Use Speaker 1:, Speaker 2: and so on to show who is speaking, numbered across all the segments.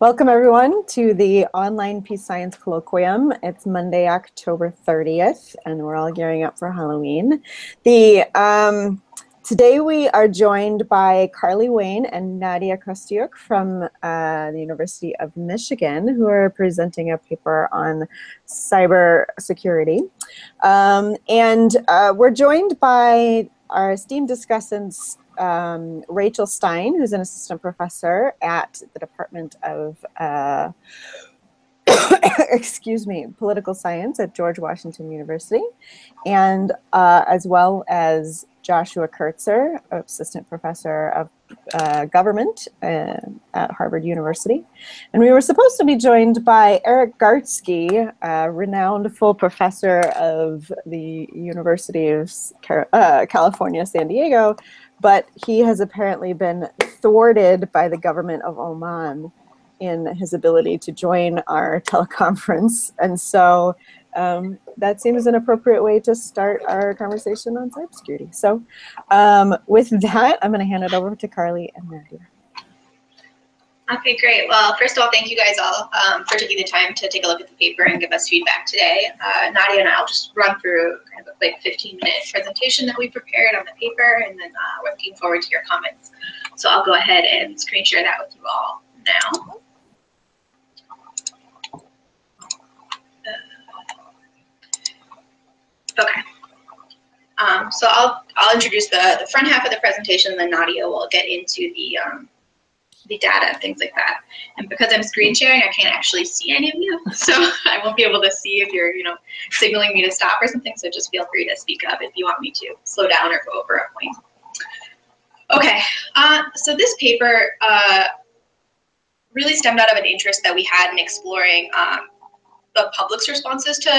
Speaker 1: Welcome everyone to the online Peace Science Colloquium. It's Monday, October 30th, and we're all gearing up for Halloween. Today we are joined by Carly Wayne and Nadiya Kostyuk from the University of Michigan, who are presenting a paper on cyber security. We're joined by our esteemed discussants, Rachel Stein, who's an assistant professor at the Department of Political Science at George Washington University, and as well as Joshua Kertzer, assistant professor of government at Harvard University. And we were supposed to be joined by Erik Gartzke, a renowned full professor of the University of California, San Diego, but he has apparently been thwarted by the government of Oman in his ability to join our teleconference. And so that seems an appropriate way to start our conversation on cybersecurity. So with that, I'm going to hand it over to Carly and Nadiya.
Speaker 2: Okay, great. Well, first of all, thank you guys all for taking the time to take a look at the paper and give us feedback today. Nadiya and I will just run through kind of a quick 15-minute presentation that we prepared on the paper, and then we're looking forward to your comments. So I'll go ahead and screen share that with you all now. Okay. So I'll introduce the front half of the presentation, and then Nadiya will get into the data and things like that. And because I'm screen sharing, I can't actually see any of you, so I won't be able to see if you're, signaling me to stop or something. So just feel free to speak up if you want me to slow down or go over a point. Okay. So this paper really stemmed out of an interest that we had in exploring the public's responses to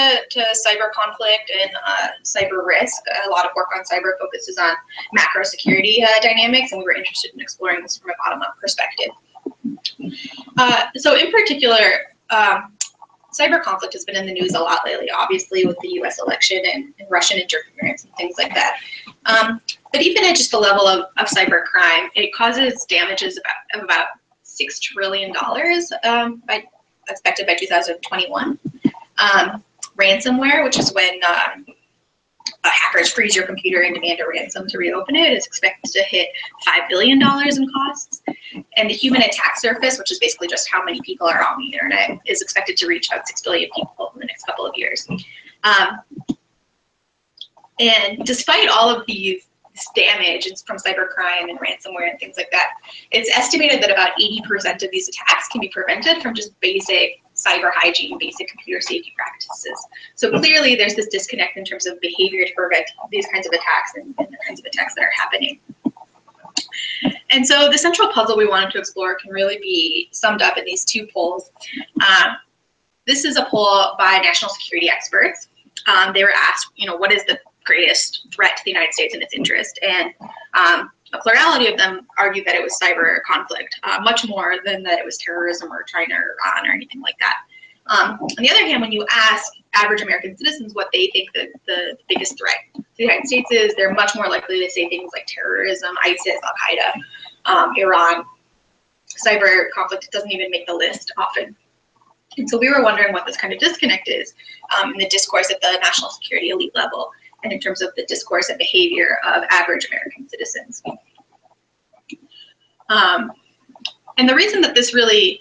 Speaker 2: cyber conflict and cyber risk. A lot of work on cyber focuses on macro security dynamics, and we were interested in exploring this from a bottom-up perspective. So in particular, cyber conflict has been in the news a lot lately, obviously with the US election and Russian interference and things like that. But even at just the level of cyber crime, it causes damages of about $6 trillion expected by 2021. Ransomware, which is when hackers freeze your computer and demand a ransom to reopen it, is expected to hit $5 billion in costs. And the human attack surface, which is basically just how many people are on the internet, is expected to reach about 6 billion people in the next couple of years. And despite all of this damage from cybercrime and ransomware and things like that, it's estimated that about 80% of these attacks can be prevented from just basic cyber hygiene, basic computer safety practices. So clearly there's this disconnect in terms of behavior to prevent these kinds of attacks and the kinds of attacks that are happening. And so the central puzzle we wanted to explore can really be summed up in these two polls. This is a poll by national security experts. They were asked, what is the greatest threat to the United States and its interest? And a plurality of them argued that it was cyber conflict, much more than that it was terrorism or China or Iran or anything like that. On the other hand, when you ask average American citizens what they think the biggest threat to the United States is, they're much more likely to say things like terrorism, ISIS, Al-Qaeda, Iran. Cyber conflict doesn't even make the list often. And so we were wondering what this kind of disconnect is in the discourse at the national security elite level, and in terms of the discourse and behavior of average American citizens. And the reason that this really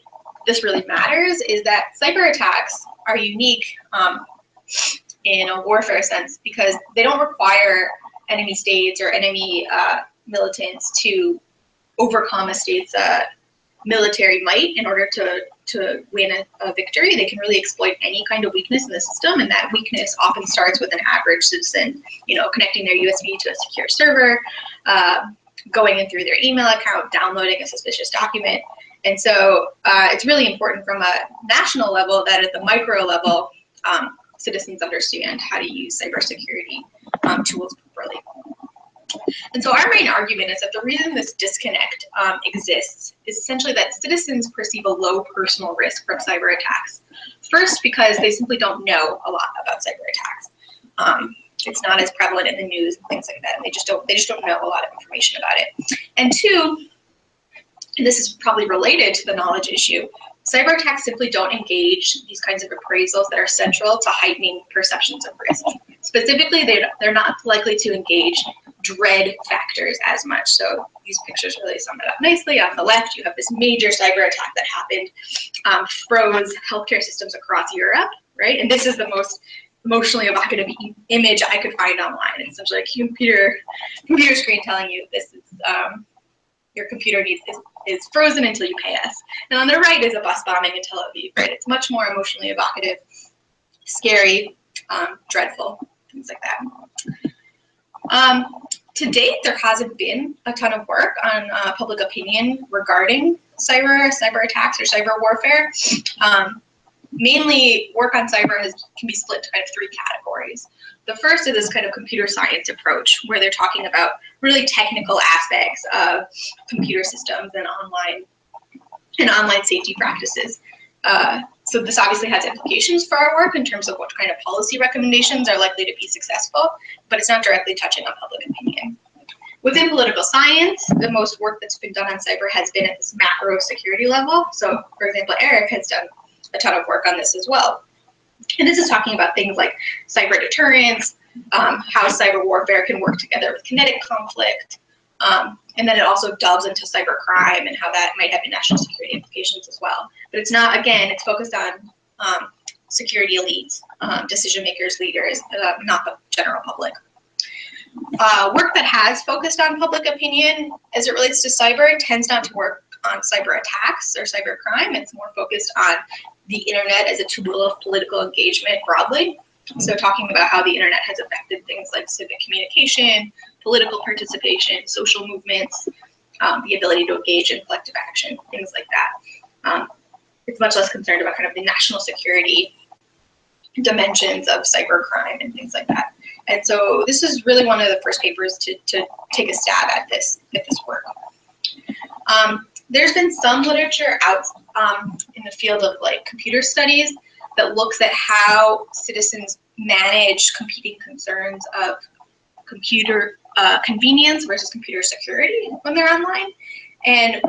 Speaker 2: matters is that cyber attacks are unique in a warfare sense because they don't require enemy states or enemy militants to overcome a state's military might in order to win a victory. They can really exploit any kind of weakness in the system, and that weakness often starts with an average citizen, connecting their USB to a secure server, going in through their email account, downloading a suspicious document. And so it's really important from a national level that at the micro level, citizens understand how to use cybersecurity tools properly. And so our main argument is that the reason this disconnect exists is essentially that citizens perceive a low personal risk from cyber attacks. First, because they simply don't know a lot about cyber attacks. It's not as prevalent in the news and things like that. And they just don't know a lot of information about it. And two, and this is probably related to the knowledge issue, cyber attacks simply don't engage these kinds of appraisals that are central to heightening perceptions of risk. Specifically, they're not likely to engage dread factors as much. So these pictures really sum it up nicely. On the left, you have this major cyber attack that happened, froze healthcare systems across Europe, right? And this is the most emotionally evocative image I could find online. It's essentially a computer screen telling you this is your computer is frozen until you pay us. And on the right is a bus bombing in Tel Aviv, right? It's much more emotionally evocative, scary, dreadful, things like that. To date, there hasn't been a ton of work on public opinion regarding cyber attacks or cyber warfare. Mainly, work on cyber can be split into kind of 3 categories. The first is this kind of computer science approach, where they're talking about really technical aspects of computer systems and online safety practices. So this obviously has implications for our work in terms of what kind of policy recommendations are likely to be successful, but it's not directly touching on public opinion. Within political science, the most work that's been done on cyber has been at this macro security level. So, for example, Erik has done a ton of work on this as well. And this is talking about things like cyber deterrence, how cyber warfare can work together with kinetic conflict, and then it also delves into cyber crime and how that might have national security implications as well. But it's not, again, it's focused on security elites, decision makers, leaders, not the general public. Work that has focused on public opinion as it relates to cyber tends not to work on cyber attacks or cyber crime. It's more focused on the internet as a tool of political engagement broadly. So talking about how the internet has affected things like civic communication, political participation, social movements, the ability to engage in collective action, things like that. It's much less concerned about kind of the national security dimensions of cyber crime and things like that. And so this is really one of the first papers to take a stab at this work. There's been some literature out in the field of like computer studies that looks at how citizens manage competing concerns of computer convenience versus computer security when they're online. And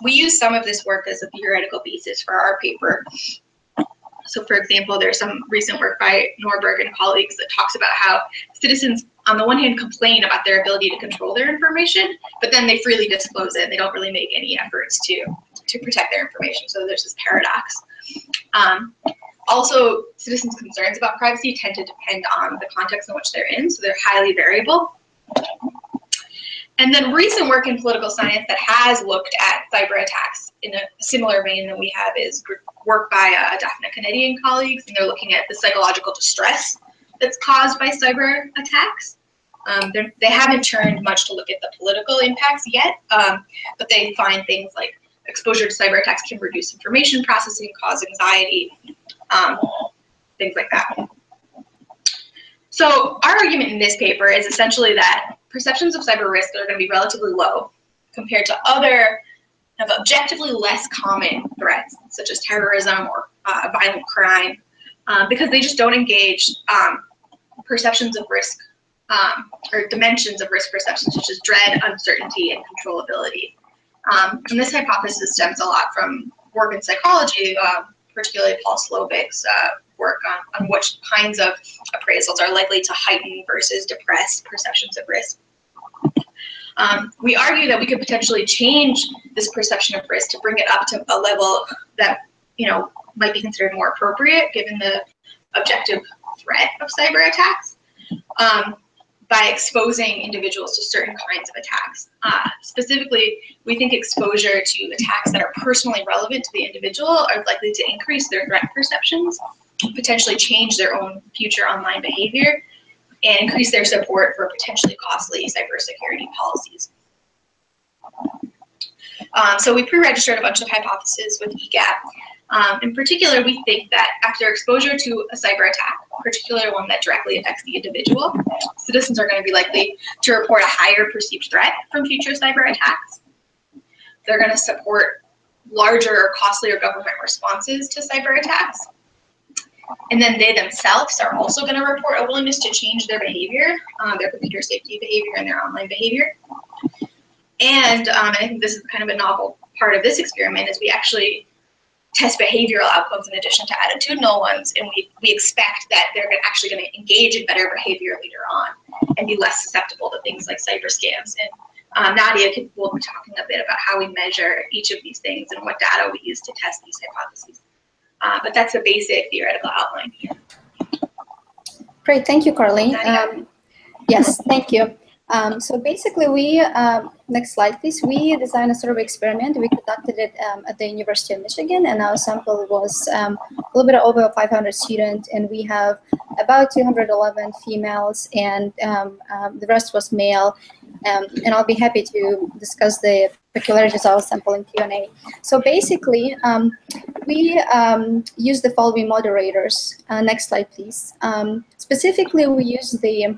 Speaker 2: we use some of this work as a theoretical basis for our paper. So for example, there's some recent work by Norberg and colleagues that talks about how citizens, on the one hand, complain about their ability to control their information, but then they freely disclose it. They don't really make any efforts to protect their information. So there's this paradox. Also, citizens' concerns about privacy tend to depend on the context in which they're in, so they're highly variable. And then recent work in political science that has looked at cyber attacks in a similar vein that we have is work by Daphne Kennedy and colleagues, and they're looking at the psychological distress that's caused by cyber attacks. They haven't turned much to look at the political impacts yet, but they find things like exposure to cyber attacks can reduce information processing, cause anxiety, things like that. So our argument in this paper is essentially that perceptions of cyber risk are going to be relatively low compared to other objectively less common threats, such as terrorism or violent crime, because they just don't engage perceptions of risk or dimensions of risk perception, such as dread, uncertainty, and controllability. And this hypothesis stems a lot from work in psychology, particularly Paul Slovik's work on which kinds of appraisals are likely to heighten versus depress perceptions of risk. We argue that we could potentially change this perception of risk to bring it up to a level that might be considered more appropriate given the objective threat of cyber attacks, by exposing individuals to certain kinds of attacks. Specifically, we think exposure to attacks that are personally relevant to the individual are likely to increase their threat perceptions, potentially change their own future online behavior, and increase their support for potentially costly cybersecurity policies. So we pre-registered a bunch of hypotheses with EGAP. In particular, we think that after exposure to a cyber attack, particularly one that directly affects the individual, citizens are going to be likely to report a higher perceived threat from future cyber attacks. They're going to support larger or costlier government responses to cyber attacks. And then they themselves are also going to report a willingness to change their behavior, their computer safety behavior and their online behavior. And I think this is kind of a novel part of this experiment, is we actually test behavioral outcomes in addition to attitudinal ones, and we expect that they're actually going to engage in better behavior later on and be less susceptible to things like cyber scams. And Nadiya will be talking a bit about how we measure each of these things and what data we use to test these hypotheses. But that's a basic theoretical outline here.
Speaker 3: Great, thank you, Carly. Yes, thank you. So basically, we, next slide, please. We designed a sort of experiment. We conducted it at the University of Michigan, and our sample was a little bit over 500 students, and we have about 211 females, and the rest was male. And I'll be happy to discuss the peculiarities of our sample in Q&A. So basically, we use the following moderators. Next slide, please. Specifically, we use the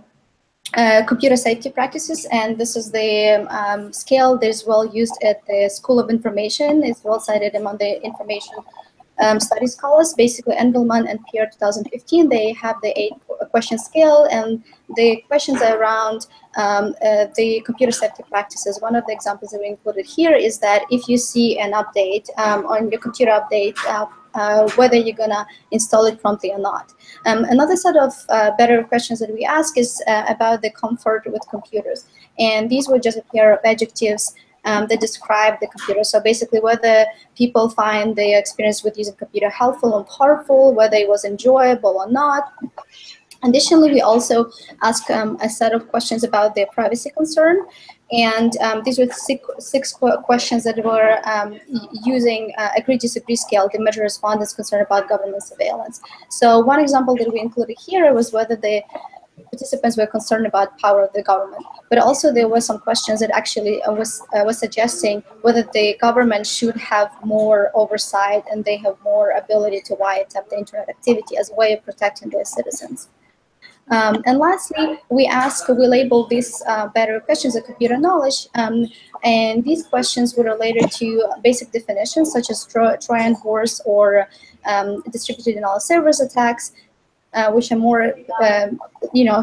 Speaker 3: computer safety practices, and this is the scale that is well used at the School of Information. It's well cited among the information studies scholars. Basically, Engelman and Pierre 2015, they have the 8-question scale, and the questions are around the computer safety practices. One of the examples that we included here is that if you see an update on your computer update, whether you're gonna install it promptly or not. Another set of better questions that we ask is about the comfort with computers. And these were just a pair of adjectives that describe the computer. So basically whether people find the experience with using computer helpful and powerful, whether it was enjoyable or not. Additionally, we also ask a set of questions about their privacy concern. And these were six questions that were using agree-disagree scale to measure respondents' concern about government surveillance. So one example that we included here was whether the participants were concerned about power of the government. But also there were some questions that actually was suggesting whether the government should have more oversight and they have more ability to wiretap the internet activity as a way of protecting their citizens. And lastly, we label these better questions of computer knowledge, and these questions were related to basic definitions such as Trojan horse or distributed denial servers attacks, which are more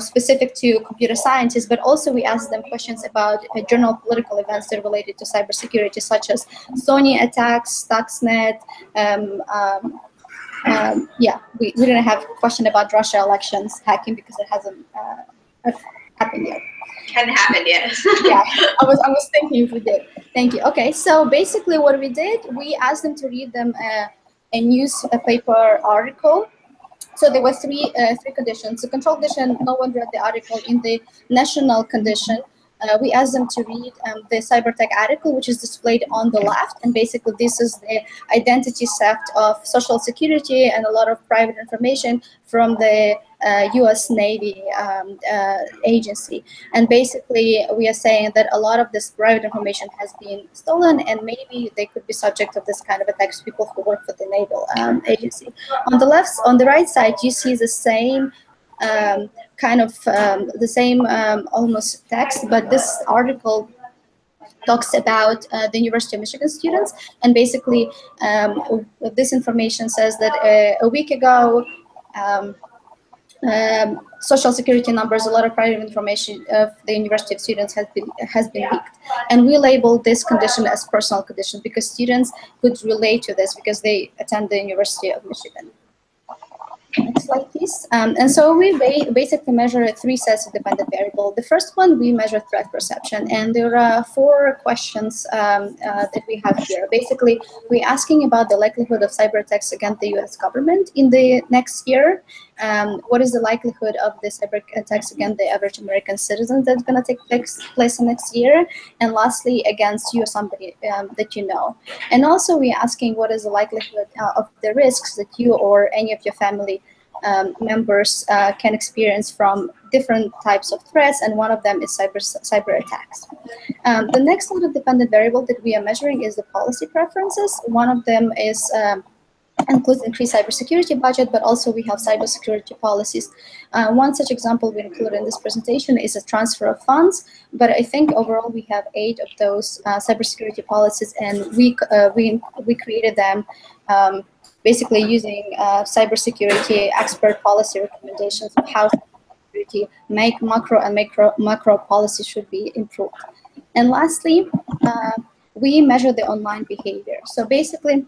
Speaker 3: specific to computer scientists, but also we asked them questions about general political events that are related to cybersecurity, such as Sony attacks, Stuxnet. We didn't have a question about Russia elections hacking because it hasn't happened yet.
Speaker 2: Hadn't happened yet.
Speaker 3: Yeah, I was thinking if we did. Thank you. Okay, so basically what we did, we asked them to read them a newspaper article. So there were three conditions. The control condition, no one read the article. In the national condition, we asked them to read the cybertech article, which is displayed on the left. And basically, this is the identity theft of Social Security and a lot of private information from the U.S. Navy agency. And basically, we are saying that a lot of this private information has been stolen, and maybe they could be subject of this kind of attacks, people who work for the naval agency. On the right side, you see the same almost text, but this article talks about the University of Michigan students, and basically this information says that a week ago Social Security numbers, a lot of private information of the University of students has been leaked, and we label this condition as personal condition because students could relate to this because they attend the University of Michigan. Next slide, please. And so we basically measure 3 sets of dependent variables. The first one, we measure threat perception, and there are 4 questions that we have here. Basically, we're asking about the likelihood of cyber attacks against the U.S. government in the next year. What is the likelihood of the cyber attacks against the average American citizen that's going to take place next year? And lastly, against you or somebody that you know. And also, we're asking what is the likelihood of the risks that you or any of your family members can experience from different types of threats, and one of them is cyber attacks. The next lot of dependent variable that we are measuring is the policy preferences. One of them is includes increased cybersecurity budget, but also we have cybersecurity policies. One such example we include in this presentation is a transfer of funds, but I think overall we have 8 of those cybersecurity policies, and we created them basically using cybersecurity expert policy recommendations of how cybersecurity macro and macro policy should be improved. And lastly, we measure the online behavior. So basically,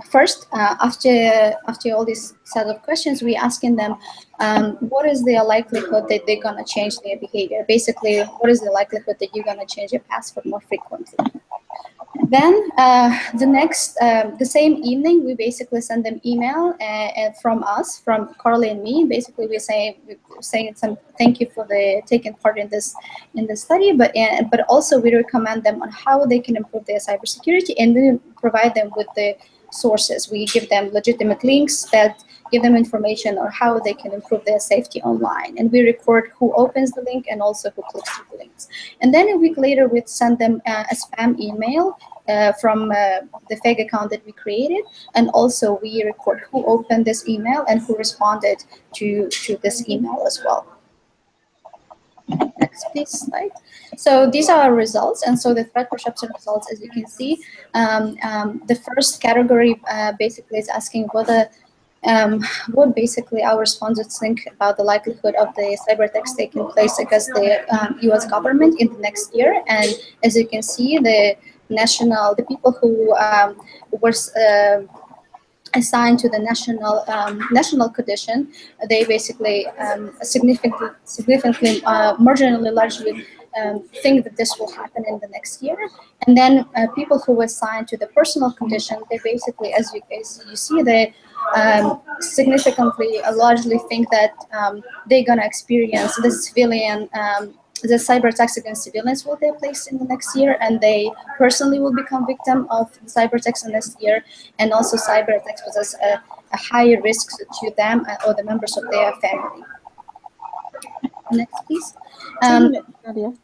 Speaker 3: first, after all these set of questions, we asking them what is the likelihood that they're gonna change their behavior. Basically, what is the likelihood that you're gonna change your password more frequently? Then the same evening, we basically send them email from us, from Carly and me. Basically, we're saying some thank you for taking part in this study, but also we recommend them on how they can improve their cybersecurity, and we provide them with the sources. We give them legitimate links that give them information on how they can improve their safety online. And we record who opens the link and also who clicks through the links. And then a week later, we send them a spam email from the fake account that we created. And also we record who opened this email and who responded to this email as well. Next, please, slide. So these are our results, and so the threat perception results, as you can see, the first category basically is asking whether what basically our respondents think about the likelihood of the cyber attacks taking place against the U.S. government in the next year. And as you can see, the people who were assigned to the national condition, they basically significantly, marginally, largely think that this will happen in the next year. And then people who were assigned to the personal condition, they basically, as you see, they significantly, largely think that they're gonna experience the civilian the cyber attacks against civilians will take place in the next year, and they personally will become victim of cyber attacks in this year, and also cyber attacks poses a higher risk to them or the members of their family. Next, please.
Speaker 1: Nadiya.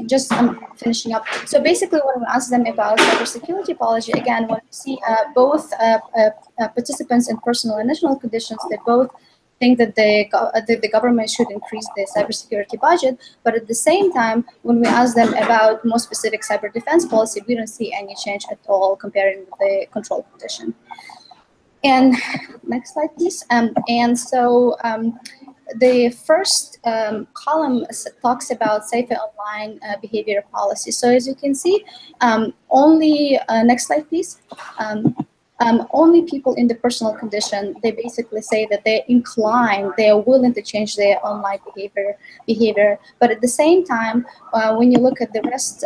Speaker 3: Just finishing up. So basically, when we ask them about cybersecurity policy, again, when we see both participants in personal and national conditions, they both think that the government should increase the cybersecurity budget, but at the same time, when we ask them about more specific cyber defense policy, we don't see any change at all comparing with the control condition. And next slide, please. And so the first column talks about safer online behavior policy. So as you can see, only, next slide, please. Only people in the personal condition, they basically say that they're inclined, they are willing to change their online behavior. But at the same time, when you look at the rest,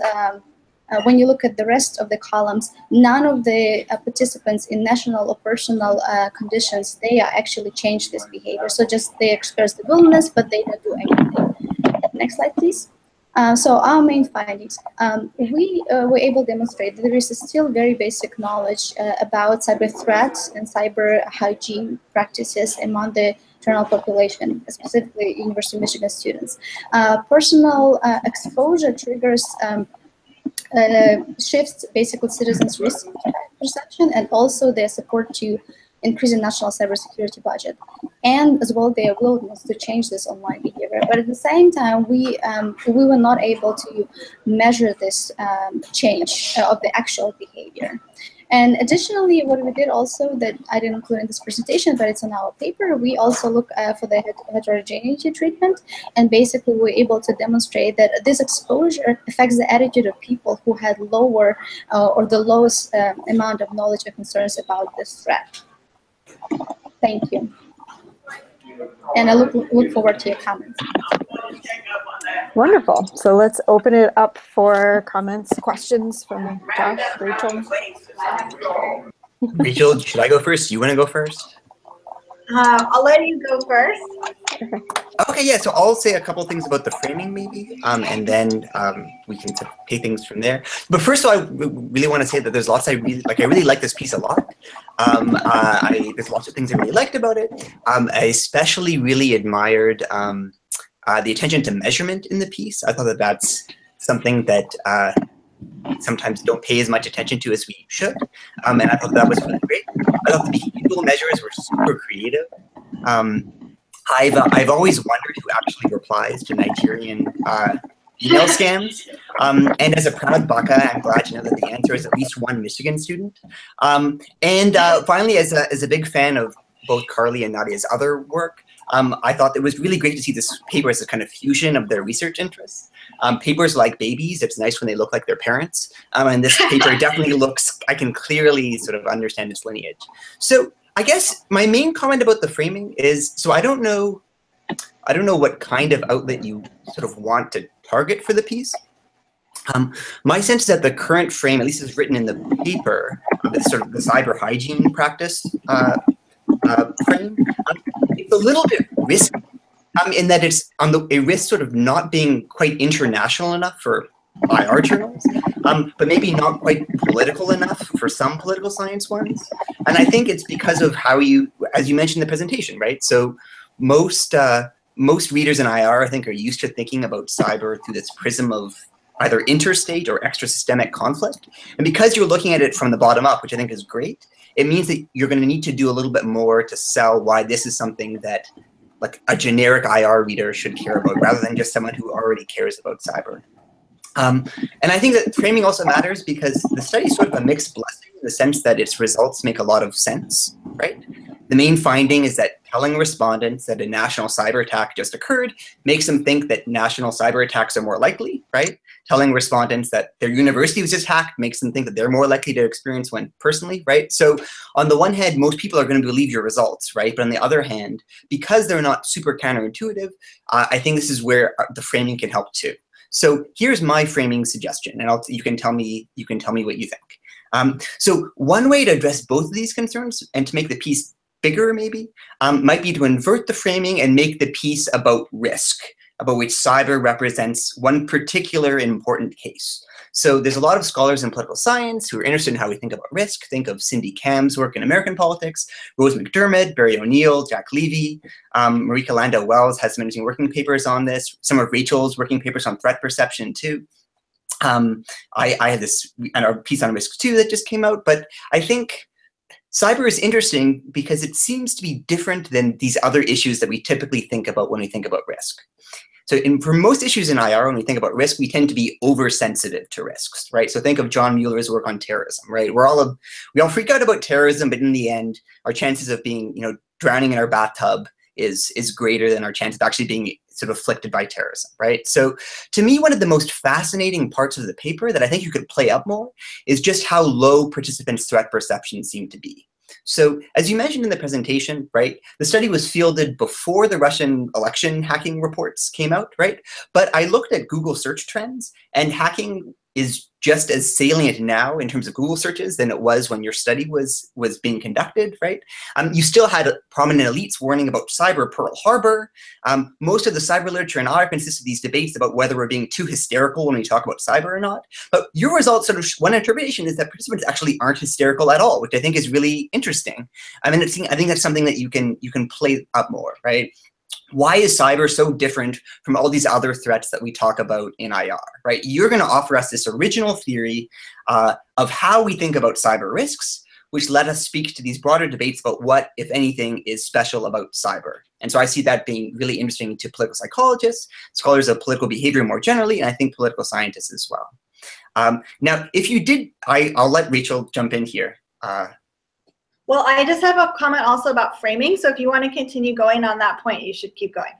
Speaker 3: of the columns, none of the participants in national or personal conditions, they are actually change this behavior. So just they express the willingness, but they don't do anything. Next slide, please. So our main findings, we were able to demonstrate that there is still very basic knowledge about cyber threats and cyber hygiene practices among the general population, specifically University of Michigan students. Personal exposure triggers shifts basically citizens' risk perception and also their support to increase the national cybersecurity budget, and as well their willingness to change this online behavior. But at the same time, we were not able to measure this change of the actual behavior. And additionally, what we did also that I didn't include in this presentation, but it's in our paper, we also look for the heterogeneity treatment, and basically we're able to demonstrate that this exposure affects the attitude of people who had lower or the lowest amount of knowledge or concerns about this threat. Thank you. And I look forward to your comments.
Speaker 1: Wonderful. So let's open it up for comments, questions from Josh, Rachel.
Speaker 4: Rachel, should I go first? You want to go first?
Speaker 5: I'll let you go first.
Speaker 4: Okay, yeah, so I'll say a couple things about the framing maybe, and then we can take things from there. But first of all, I really want to say that there's lots I really like this piece a lot. There's lots of things I really liked about it. I especially really admired the attention to measurement in the piece. I thought that that's something that sometimes don't pay as much attention to as we should. And I thought that was really great. I thought the behavioral measures were super creative. I've always wondered who actually replies to Nigerian email scams. And as a proud Baka, I'm glad to know that the answer is at least one Michigan student. And finally, as a big fan of both Carly and Nadiya's other work. I thought it was really great to see this paper as a kind of fusion of their research interests. Papers like babies, it's nice when they look like their parents. And this paper definitely looks, I can clearly sort of understand its lineage. So I guess my main comment about the framing is, so I don't know what kind of outlet you sort of want to target for the piece. My sense is that the current frame, at least as written in the paper, this sort of the cyber hygiene practice frame, it's a little bit risky in that it's on a risk sort of not being quite international enough for IR journals, but maybe not quite political enough for some political science ones. And I think it's because of how you, as you mentioned in the presentation, right? So most readers in IR, I think, are used to thinking about cyber through this prism of either interstate or extra-systemic conflict. And because you're looking at it from the bottom up, which I think is great, it means that you're going to need to do a little bit more to sell why this is something that like a generic IR reader should care about, rather than just someone who already cares about cyber. And I think that framing also matters because the study is sort of a mixed blessing in the sense that its results make a lot of sense, right? The main finding is that telling respondents that a national cyber attack just occurred makes them think that national cyber attacks are more likely, right? Telling respondents that their university was just hacked makes them think that they're more likely to experience one personally, right? So on the one hand, most people are going to believe your results, right? But on the other hand, because they're not super counterintuitive, I think this is where the framing can help too. So here's my framing suggestion, and you can tell me what you think. So one way to address both of these concerns and to make the piece bigger, maybe, might be to invert the framing and make the piece about risk, about which cyber represents one particular important case. So there's a lot of scholars in political science who are interested in how we think about risk. Think of Cindy Kam's work in American politics, Rose McDermott, Barry O'Neill, Jack Levy, Marika Landau-Wells has some interesting working papers on this. Some of Rachel's working papers on threat perception too. I had this piece on risk too that just came out, but I think cyber is interesting because it seems to be different than these other issues that we typically think about when we think about risk. So for most issues in IR, when we think about risk, we tend to be oversensitive to risks, right? So think of John Mueller's work on terrorism, right? We all freak out about terrorism, but in the end, our chances of being, drowning in our bathtub is greater than our chance of actually being sort of afflicted by terrorism, right? So to me, one of the most fascinating parts of the paper that I think you could play up more is just how low participants' threat perceptions seem to be. So as you mentioned in the presentation, right, the study was fielded before the Russian election hacking reports came out, right? But I looked at Google search trends, and hacking is just as salient now in terms of Google searches than it was when your study was being conducted, right? You still had prominent elites warning about cyber Pearl Harbor. Most of the cyber literature in IR consists of these debates about whether we're being too hysterical when we talk about cyber or not. But your results sort of, one interpretation is that participants actually aren't hysterical at all, which I think is really interesting. I mean, I think that's something that you can play up more, right? Why is cyber so different from all these other threats that we talk about in IR, right? You're going to offer us this original theory of how we think about cyber risks, which let us speak to these broader debates about what, if anything, is special about cyber. And so I see that being really interesting to political psychologists, scholars of political behavior more generally, and I think political scientists as well. Now, if you did, I'll let Rachel jump in here.
Speaker 5: Well, I just have a comment also about framing. So if you want to continue going on that point, you should keep going.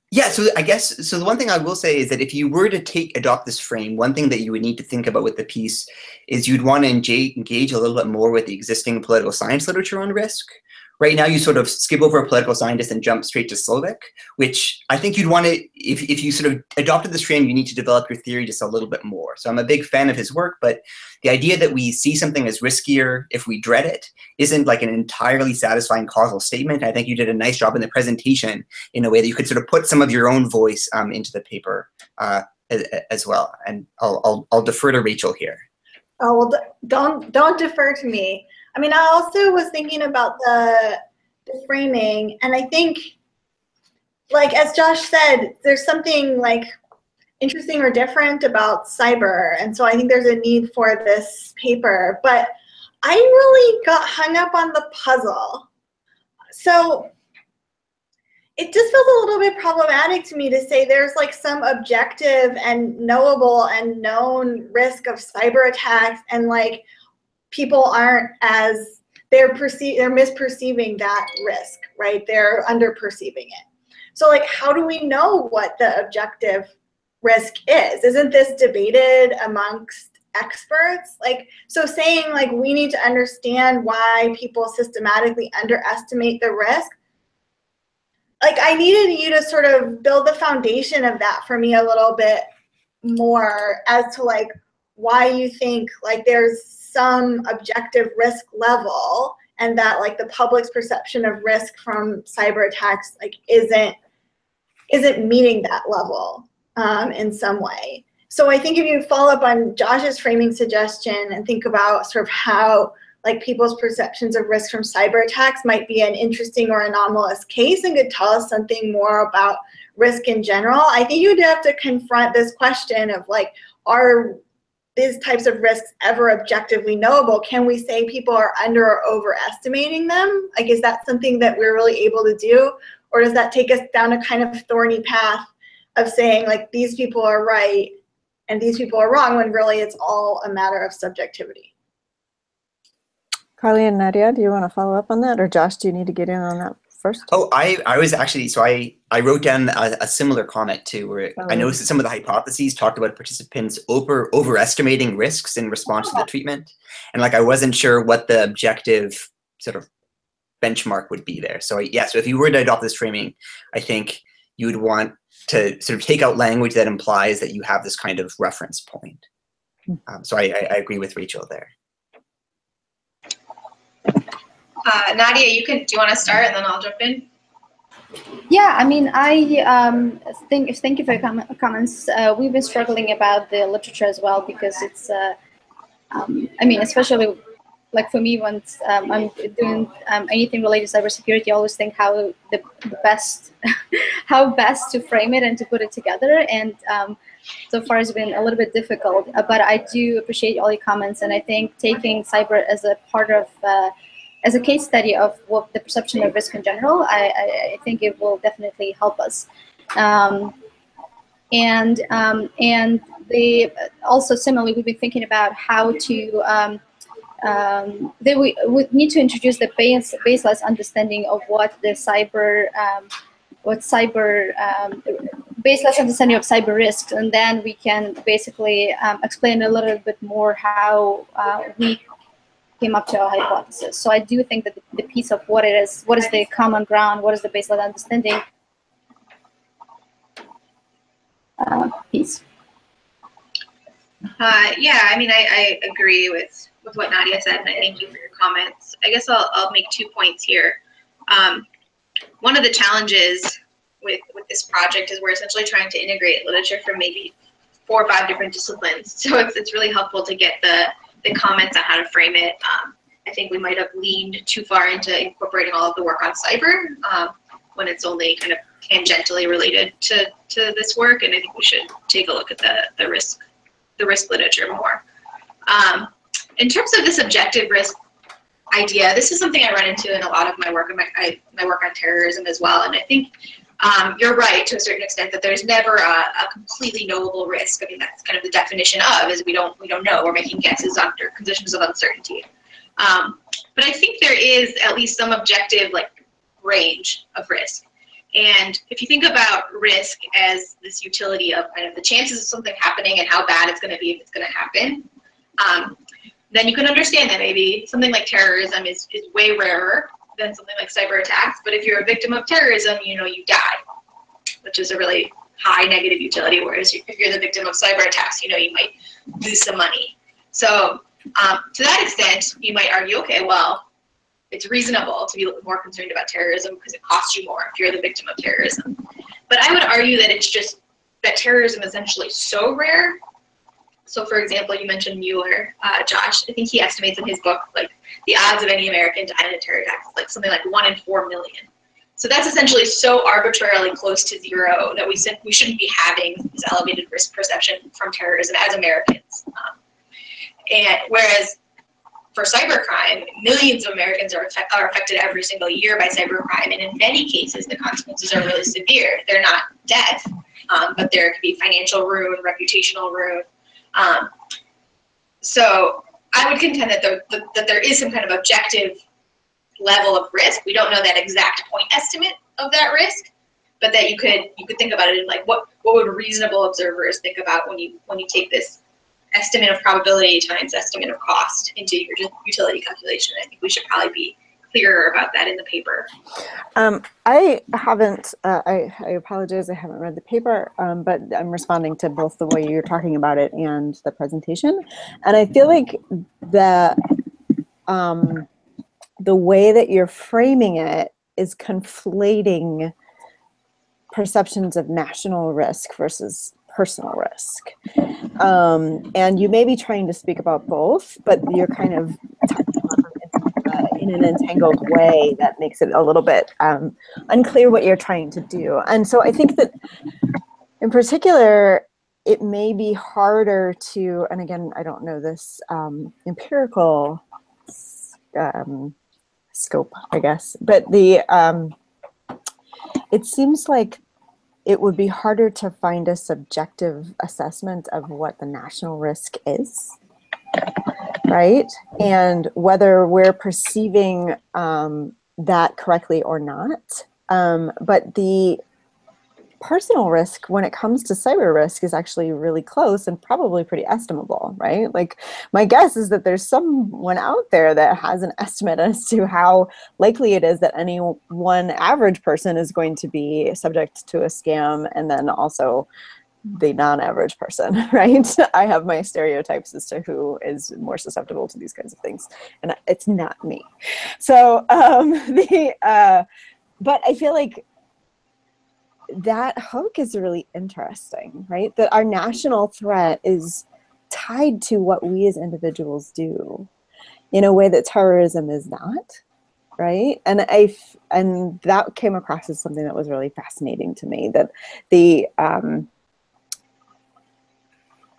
Speaker 4: Yeah, so I guess, so the one thing I will say is that if you were to adopt this frame, one thing that you would need to think about with the piece is you'd want to engage a little bit more with the existing political science literature on risk. Right now, you sort of skip over a political scientist and jump straight to Slovak, which I think you'd want to, if you sort of adopted this frame, you need to develop your theory just a little bit more. So I'm a big fan of his work, but the idea that we see something as riskier if we dread it isn't like an entirely satisfying causal statement. I think you did a nice job in the presentation in a way that you could sort of put some of your own voice into the paper as well. And I'll defer to Rachel here.
Speaker 5: Oh, well, don't defer to me. I mean, I also was thinking about the framing, and I think, like, as Josh said, there's something like interesting or different about cyber, and so I think there's a need for this paper, but I really got hung up on the puzzle. So it just feels a little bit problematic to me to say there's like some objective and knowable and known risk of cyber attacks, and like people aren't as they're misperceiving that risk, right? They're underperceiving it. So like, how do we know what the objective risk is? Isn't this debated amongst experts? Like, so saying like we need to understand why people systematically underestimate the risk, like I needed you to sort of build the foundation of that for me a little bit more as to like why you think like there's some objective risk level and that like the public's perception of risk from cyber attacks like isn't meeting that level in some way. So I think if you follow up on Josh's framing suggestion and think about sort of how like people's perceptions of risk from cyber attacks might be an interesting or anomalous case and could tell us something more about risk in general, I think you'd have to confront this question of like, are these types of risks ever objectively knowable? Can we say people are under or overestimating them? Like, is that something that we're really able to do? Or does that take us down a kind of thorny path of saying like these people are right and these people are wrong when really it's all a matter of subjectivity?
Speaker 1: Carly and Nadiya, do you want to follow up on that? Or Josh, do you need to get in on that first?
Speaker 4: Oh, I was actually, so I wrote down a similar comment too, where I noticed that some of the hypotheses talked about participants overestimating risks in response to the treatment. And like, I wasn't sure what the objective sort of benchmark would be there. So yeah, so if you were to adopt this framing, I think you would want to sort of take out language that implies that you have this kind of reference point. So I agree with Rachel there.
Speaker 2: Nadiya, do you want to start and then I'll jump in?
Speaker 3: Yeah, I mean, thank you for your comments. We've been struggling about the literature as well because it's, I mean, especially like for me, once I'm doing anything related to cybersecurity, I always think how best to frame it and to put it together. And so far it's been a little bit difficult, but I do appreciate all your comments. And I think taking cyber as a part of as a case study of what the perception of risk in general, I think it will definitely help us. And also similarly, we've been thinking about how to we need to introduce the baseless understanding of what the baseless understanding of cyber risks, and then we can basically explain a little bit more how we came up to our hypothesis. So I do think that the piece of what is the common ground, what is the baseline understanding piece.
Speaker 2: Yeah, I mean, I agree with what Nadiya said, and I thank you for your comments. I guess I'll make 2 points here. One of the challenges with this project is we're essentially trying to integrate literature from maybe 4 or 5 different disciplines. So it's really helpful to get the comments on how to frame it. I think we might have leaned too far into incorporating all of the work on cyber when it's only kind of tangentially related to this work, and I think we should take a look at the risk literature more. In terms of this objective risk idea, this is something I run into in a lot of my work, and my work on terrorism as well. And I think you're right to a certain extent that there's never a completely knowable risk. I mean, that's kind of the definition of, is we don't know. We're making guesses under conditions of uncertainty. But I think there is at least some objective like range of risk. And if you think about risk as this utility of kind of the chances of something happening and how bad it's going to be if it's going to happen, then you can understand that maybe something like terrorism is way rarer than something like cyber attacks. But if you're a victim of terrorism, you die, which is a really high negative utility. Whereas if you're the victim of cyber attacks, you might lose some money. So to that extent, you might argue, okay, well, it's reasonable to be more concerned about terrorism because it costs you more if you're the victim of terrorism. But I would argue that it's just that terrorism is essentially so rare. So for example, you mentioned Mueller, Josh. I think he estimates in his book, like the odds of any American dying in a terror attack is like something like 1 in 4 million. So that's essentially so arbitrarily close to zero that we shouldn't be having this elevated risk perception from terrorism as Americans. And whereas for cybercrime, millions of Americans are affected every single year by cybercrime, and in many cases, the consequences are really severe. They're not death, but there could be financial ruin, reputational ruin. So I would contend that there is some kind of objective level of risk. We don't know that exact point estimate of that risk, but that you could think about it in like what would reasonable observers think about when you take this estimate of probability times estimate of cost into your utility calculation. I think we should probably be clearer about that in the paper.
Speaker 1: I haven't, I apologize, I haven't read the paper, but I'm responding to both the way you're talking about it and the presentation. And I feel like the way that you're framing it is conflating perceptions of national risk versus personal risk. And you may be trying to speak about both, but you're kind of talking about them in an entangled way that makes it a little bit unclear what you're trying to do. And so I think that in particular, it may be harder to, and again, I don't know this empirical scope, I guess, but it seems like it would be harder to find a subjective assessment of what the national risk is, right? And whether we're perceiving that correctly or not. But the personal risk when it comes to cyber risk is actually really close and probably pretty estimable, right? Like my guess is that there's someone out there that has an estimate as to how likely it is that any one average person is going to be subject to a scam, and then also the non-average person, right? I have my stereotypes as to who is more susceptible to these kinds of things, and it's not me. So, but I feel like that hook is really interesting, right? That our national threat is tied to what we as individuals do in a way that terrorism is not, right? And that came across as something that was really fascinating to me, that the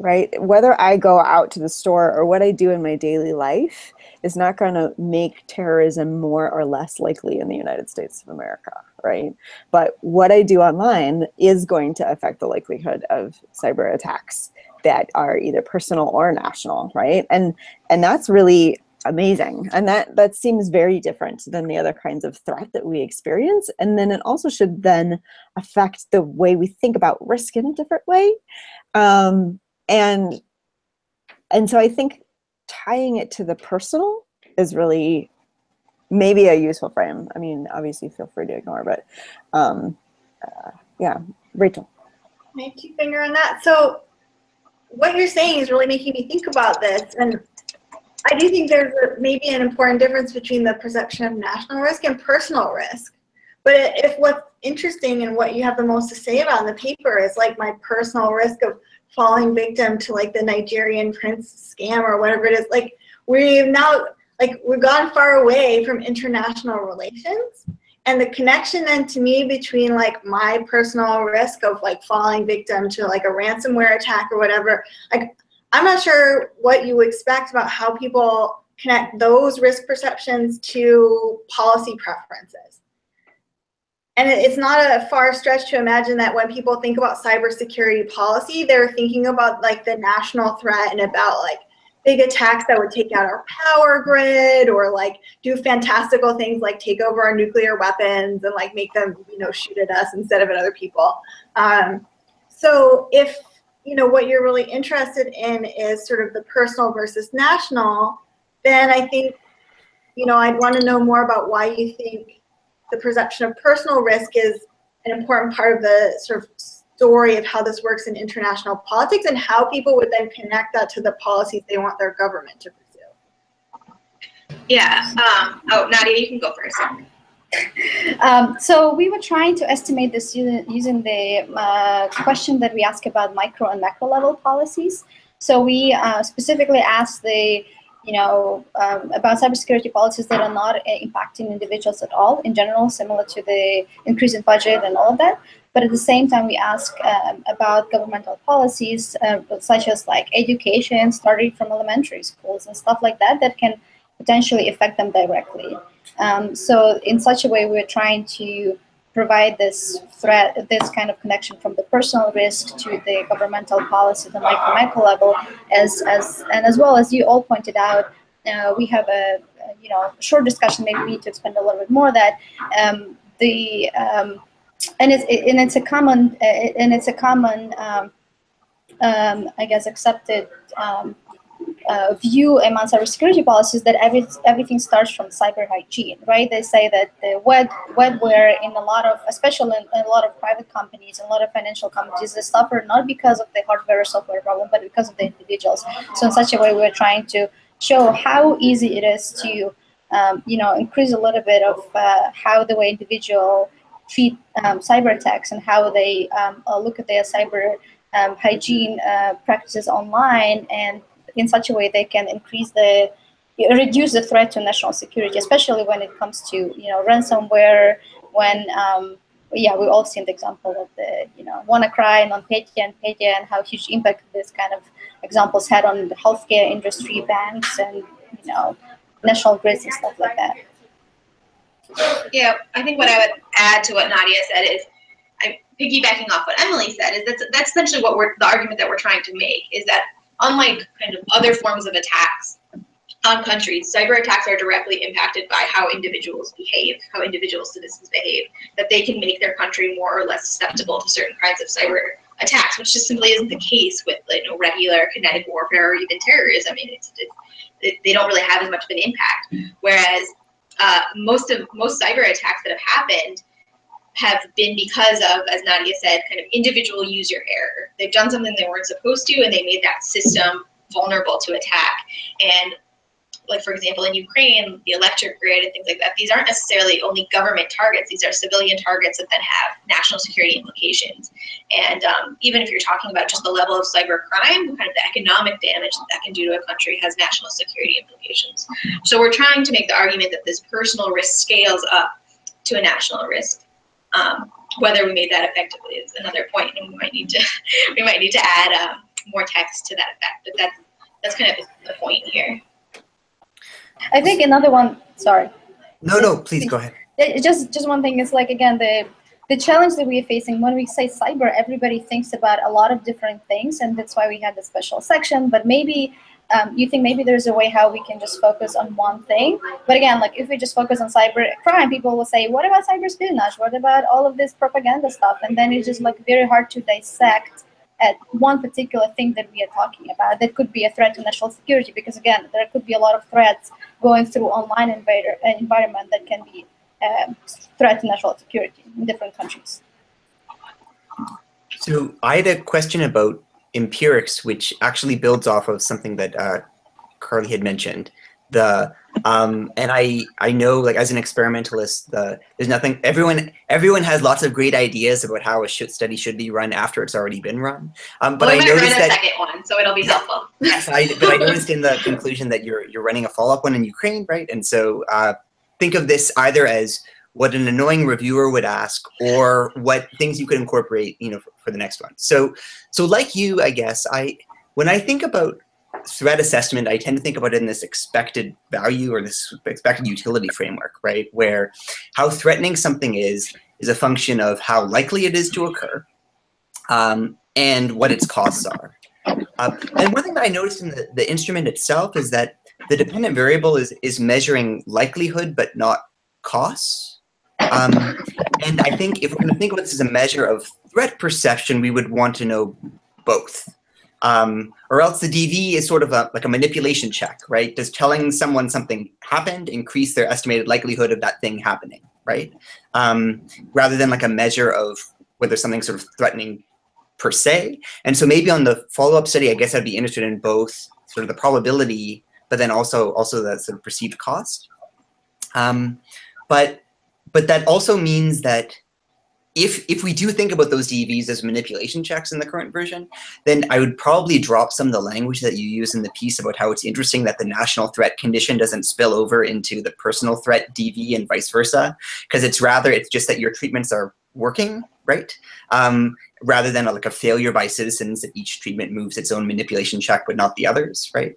Speaker 1: right, whether I go out to the store or what I do in my daily life is not going to make terrorism more or less likely in the United States of America, right? But what I do online is going to affect the likelihood of cyber attacks that are either personal or national, right? And that's really amazing. And that seems very different than the other kinds of threat that we experience. And then it also should then affect the way we think about risk in a different way. And so I think tying it to the personal is really maybe a useful frame. I mean, obviously feel free to ignore, but yeah, Rachel.
Speaker 5: May I keep finger on that? So what you're saying is really making me think about this. And I do think there's maybe an important difference between the perception of national risk and personal risk. But if what's interesting and what you have the most to say about in the paper is like my personal risk of falling victim to like the Nigerian prince scam or whatever it is, like we've gone far away from international relations. And the connection then to me between like my personal risk of like falling victim to like a ransomware attack or whatever, like I'm not sure what you expect about how people connect those risk perceptions to policy preferences. And it's not a far stretch to imagine that when people think about cybersecurity policy, they're thinking about like the national threat and about like big attacks that would take out our power grid or like do fantastical things like take over our nuclear weapons and like make them, you know, shoot at us instead of at other people. So if, you know, what you're really interested in is sort of the personal versus national, then I think, you know, I'd want to know more about why you think the perception of personal risk is an important part of the sort of story of how this works in international politics and how people would then connect that to the policies they want their government to pursue.
Speaker 2: Yeah. Oh, Nadiya, you can go first.
Speaker 3: So we were trying to estimate this using the question that we ask about micro and macro level policies. So we specifically asked about cybersecurity policies that are not impacting individuals at all in general, similar to the increase in budget and all of that. But at the same time, we ask about governmental policies such as like education, starting from elementary schools and stuff like that, that can potentially affect them directly. So in such a way, we're trying to provide this this kind of connection from the personal risk to the governmental policy, the micro level, as well as you all pointed out, we have a short discussion. Maybe we need to expand a little bit more that it's a common I guess accepted view among cybersecurity policies that everything starts from cyber hygiene, right? They say that the webware in a lot of, especially in a lot of private companies, and a lot of financial companies, they suffer not because of the hardware or software problem, but because of the individuals. So in such a way, we're trying to show how easy it is to, increase a little bit of how the way individual treat cyber attacks and how they look at their cyber hygiene practices online, and in such a way they can reduce the threat to national security, especially when it comes to ransomware. When we've all seen the example of the WannaCry, NotPetya, and how huge impact this kind of examples had on the healthcare industry, banks, and national grids and stuff like that.
Speaker 2: Yeah, I think what I would add to what Nadiya said is, I'm piggybacking off what Emily said, is that's essentially what the argument that we're trying to make, is that unlike kind of other forms of attacks on countries, cyber attacks are directly impacted by how individuals behave, how individual citizens behave, that they can make their country more or less susceptible to certain kinds of cyber attacks, which just simply isn't the case with regular kinetic warfare or even terrorism. I mean, they don't really have as much of an impact. Whereas most cyber attacks that have happened have been because of, as Nadiya said, kind of individual user error. They've done something they weren't supposed to, and they made that system vulnerable to attack. And like, for example, in Ukraine, the electric grid and things like that, these aren't necessarily only government targets. These are civilian targets that then have national security implications. And even if you're talking about just the level of cyber crime, kind of the economic damage that can do to a country has national security implications. So we're trying to make the argument that this personal risk scales up to a national risk. Whether we made that effectively is another point, and we might need to add more text to that effect. But that's kind of the point here.
Speaker 3: I think another one. Sorry.
Speaker 4: No, please go ahead.
Speaker 3: Just one thing is, like, again, the challenge that we are facing when we say cyber, everybody thinks about a lot of different things, and that's why we had the special section. But maybe you think maybe there's a way how we can just focus on one thing. But again, like, if we just focus on cyber crime, people will say, what about cyber espionage? What about all of this propaganda stuff? And then it's just like very hard to dissect at one particular thing that we are talking about that could be a threat to national security, because again, there could be a lot of threats going through online environment that can be threat to national security in different countries.
Speaker 4: So I had a question about empirics, which actually builds off of something that Carly had mentioned. And I know, like, as an experimentalist, there's nothing. Everyone has lots of great ideas about how a study should be run after it's already been run. But I noticed that
Speaker 2: second one, so it'll be helpful.
Speaker 4: Yes, but I noticed in the conclusion that you're running a follow-up one in Ukraine, right? And so think of this either as what an annoying reviewer would ask, or what things you could incorporate, for the next one. So like you, I guess, when I think about threat assessment, I tend to think about it in this expected value or this expected utility framework, right? Where how threatening something is a function of how likely it is to occur, and what its costs are. And one thing that I noticed in the instrument itself is that the dependent variable is measuring likelihood but not costs. And I think if we're going to think about this as a measure of threat perception, we would want to know both. Or else the DV is sort of like a manipulation check, right? Does telling someone something happened increase their estimated likelihood of that thing happening, right? Rather than like a measure of whether something's sort of threatening per se. And so maybe on the follow-up study, I guess I'd be interested in both sort of the probability, but then also the sort of perceived cost. But that also means that if we do think about those DVs as manipulation checks in the current version, then I would probably drop some of the language that you use in the piece about how it's interesting that the national threat condition doesn't spill over into the personal threat DV and vice versa, because it's just that your treatments are working, right? Rather than like a failure by citizens that each treatment moves its own manipulation check but not the others, right?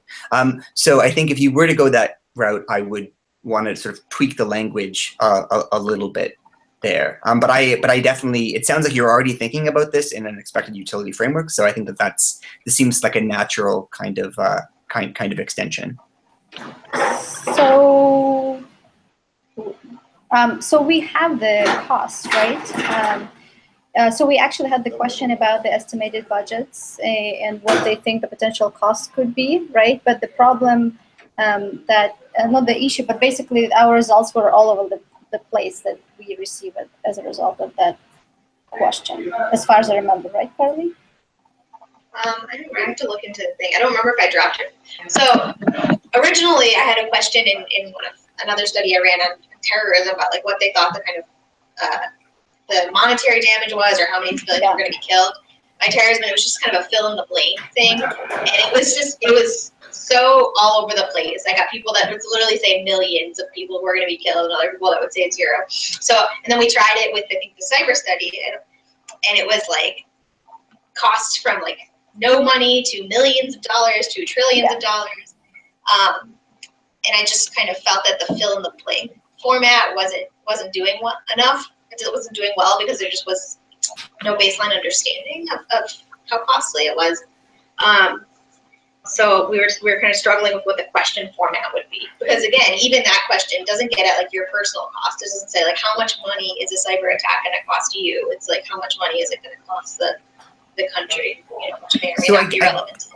Speaker 4: So I think if you were to go that route, I would want to sort of tweak the language a little bit there. But I definitely, it sounds like you're already thinking about this in an expected utility framework. So I think this seems like a natural kind of extension.
Speaker 3: So, so we have the cost, right? So we actually had the question about the estimated budgets and what they think the potential costs could be, right? But the problem that, not the issue, but basically our results were all over the place that we received as a result of that question, as far as I remember, right, Carly?
Speaker 2: I have to look into the thing. I don't remember if I dropped it. So originally I had a question in another study I ran on terrorism about like what they thought the kind of the monetary damage was, or how many civilians were going to be killed by terrorism. It was just kind of a fill in the blank thing, and it was so all over the place. I got people that would literally say millions of people who were going to be killed, and other people that would say it's 0. So, and then we tried it with I think the cyber study, and it was like costs from like no money to millions of dollars to trillions of dollars, and I just kind of felt that the fill in the blank format wasn't doing enough. It wasn't doing well because there just was no baseline understanding of how costly it was. So we were kind of struggling with what the question format would be, because again, even that question doesn't get at like your personal cost. It doesn't say like how much money is a cyber attack going to cost you. It's like how much money is it going to cost the country, which may or may not be relevant.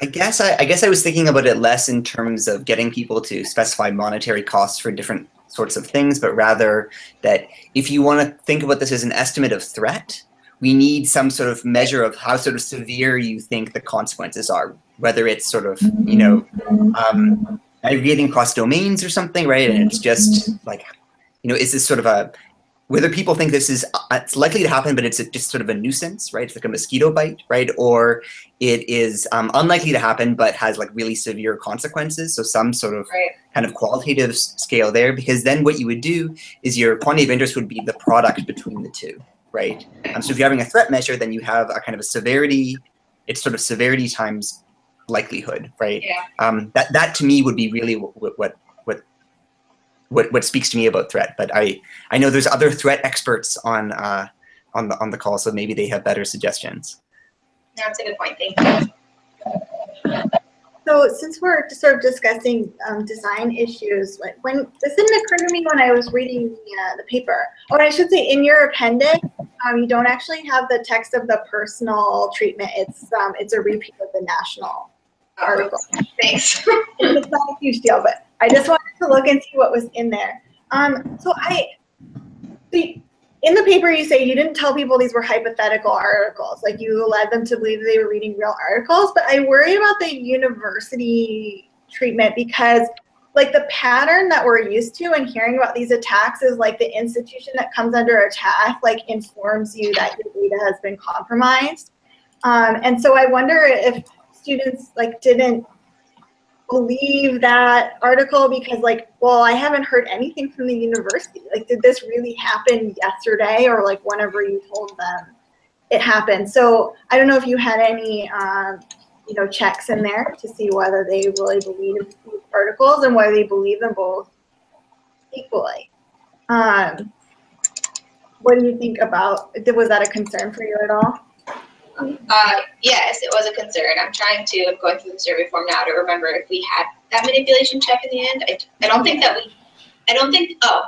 Speaker 4: I guess I was thinking about it less in terms of getting people to specify monetary costs for different sorts of things, but rather that if you want to think about this as an estimate of threat, we need some sort of measure of how sort of severe you think the consequences are, whether it's sort of, aggregating across domains or something, right? And it's just like, is this sort of whether people think this is, it's likely to happen, but it's just sort of a nuisance, right? It's like a mosquito bite, right? Or it is unlikely to happen, but has like really severe consequences. So some sort of kind of qualitative scale there, because then what you would do is your quantity of interest would be the product between the two, right? So if you're having a threat measure, then you have a kind of a severity, it's sort of severity times likelihood, right?
Speaker 2: Yeah.
Speaker 4: That to me would be really what speaks to me about threat. But I know there's other threat experts on the call, so maybe they have better suggestions.
Speaker 2: That's a good point. Thank you.
Speaker 5: So since we're sort of discussing design issues, like this didn't occur to me when I was reading the paper. Oh, and I should say in your appendix, you don't actually have the text of the personal treatment. It's a repeat of the national article.
Speaker 2: Thanks.
Speaker 5: It's not a huge deal, but I just wanted to look and see what was in there. In the paper, you say you didn't tell people these were hypothetical articles. Like you led them to believe they were reading real articles. But I worry about the university treatment because like the pattern that we're used to and hearing about these attacks is like the institution that comes under attack like informs you that your data has been compromised. And so I wonder if students like didn't believe that article because like, well, I haven't heard anything from the university. Like, did this really happen yesterday or like whenever you told them it happened? So I don't know if you had any, checks in there to see whether they really believe these articles and whether they believe them both equally. What do you think about, was that a concern for you at all?
Speaker 2: Yes, it was a concern. I'm going through the survey form now to remember if we had that manipulation check in the end.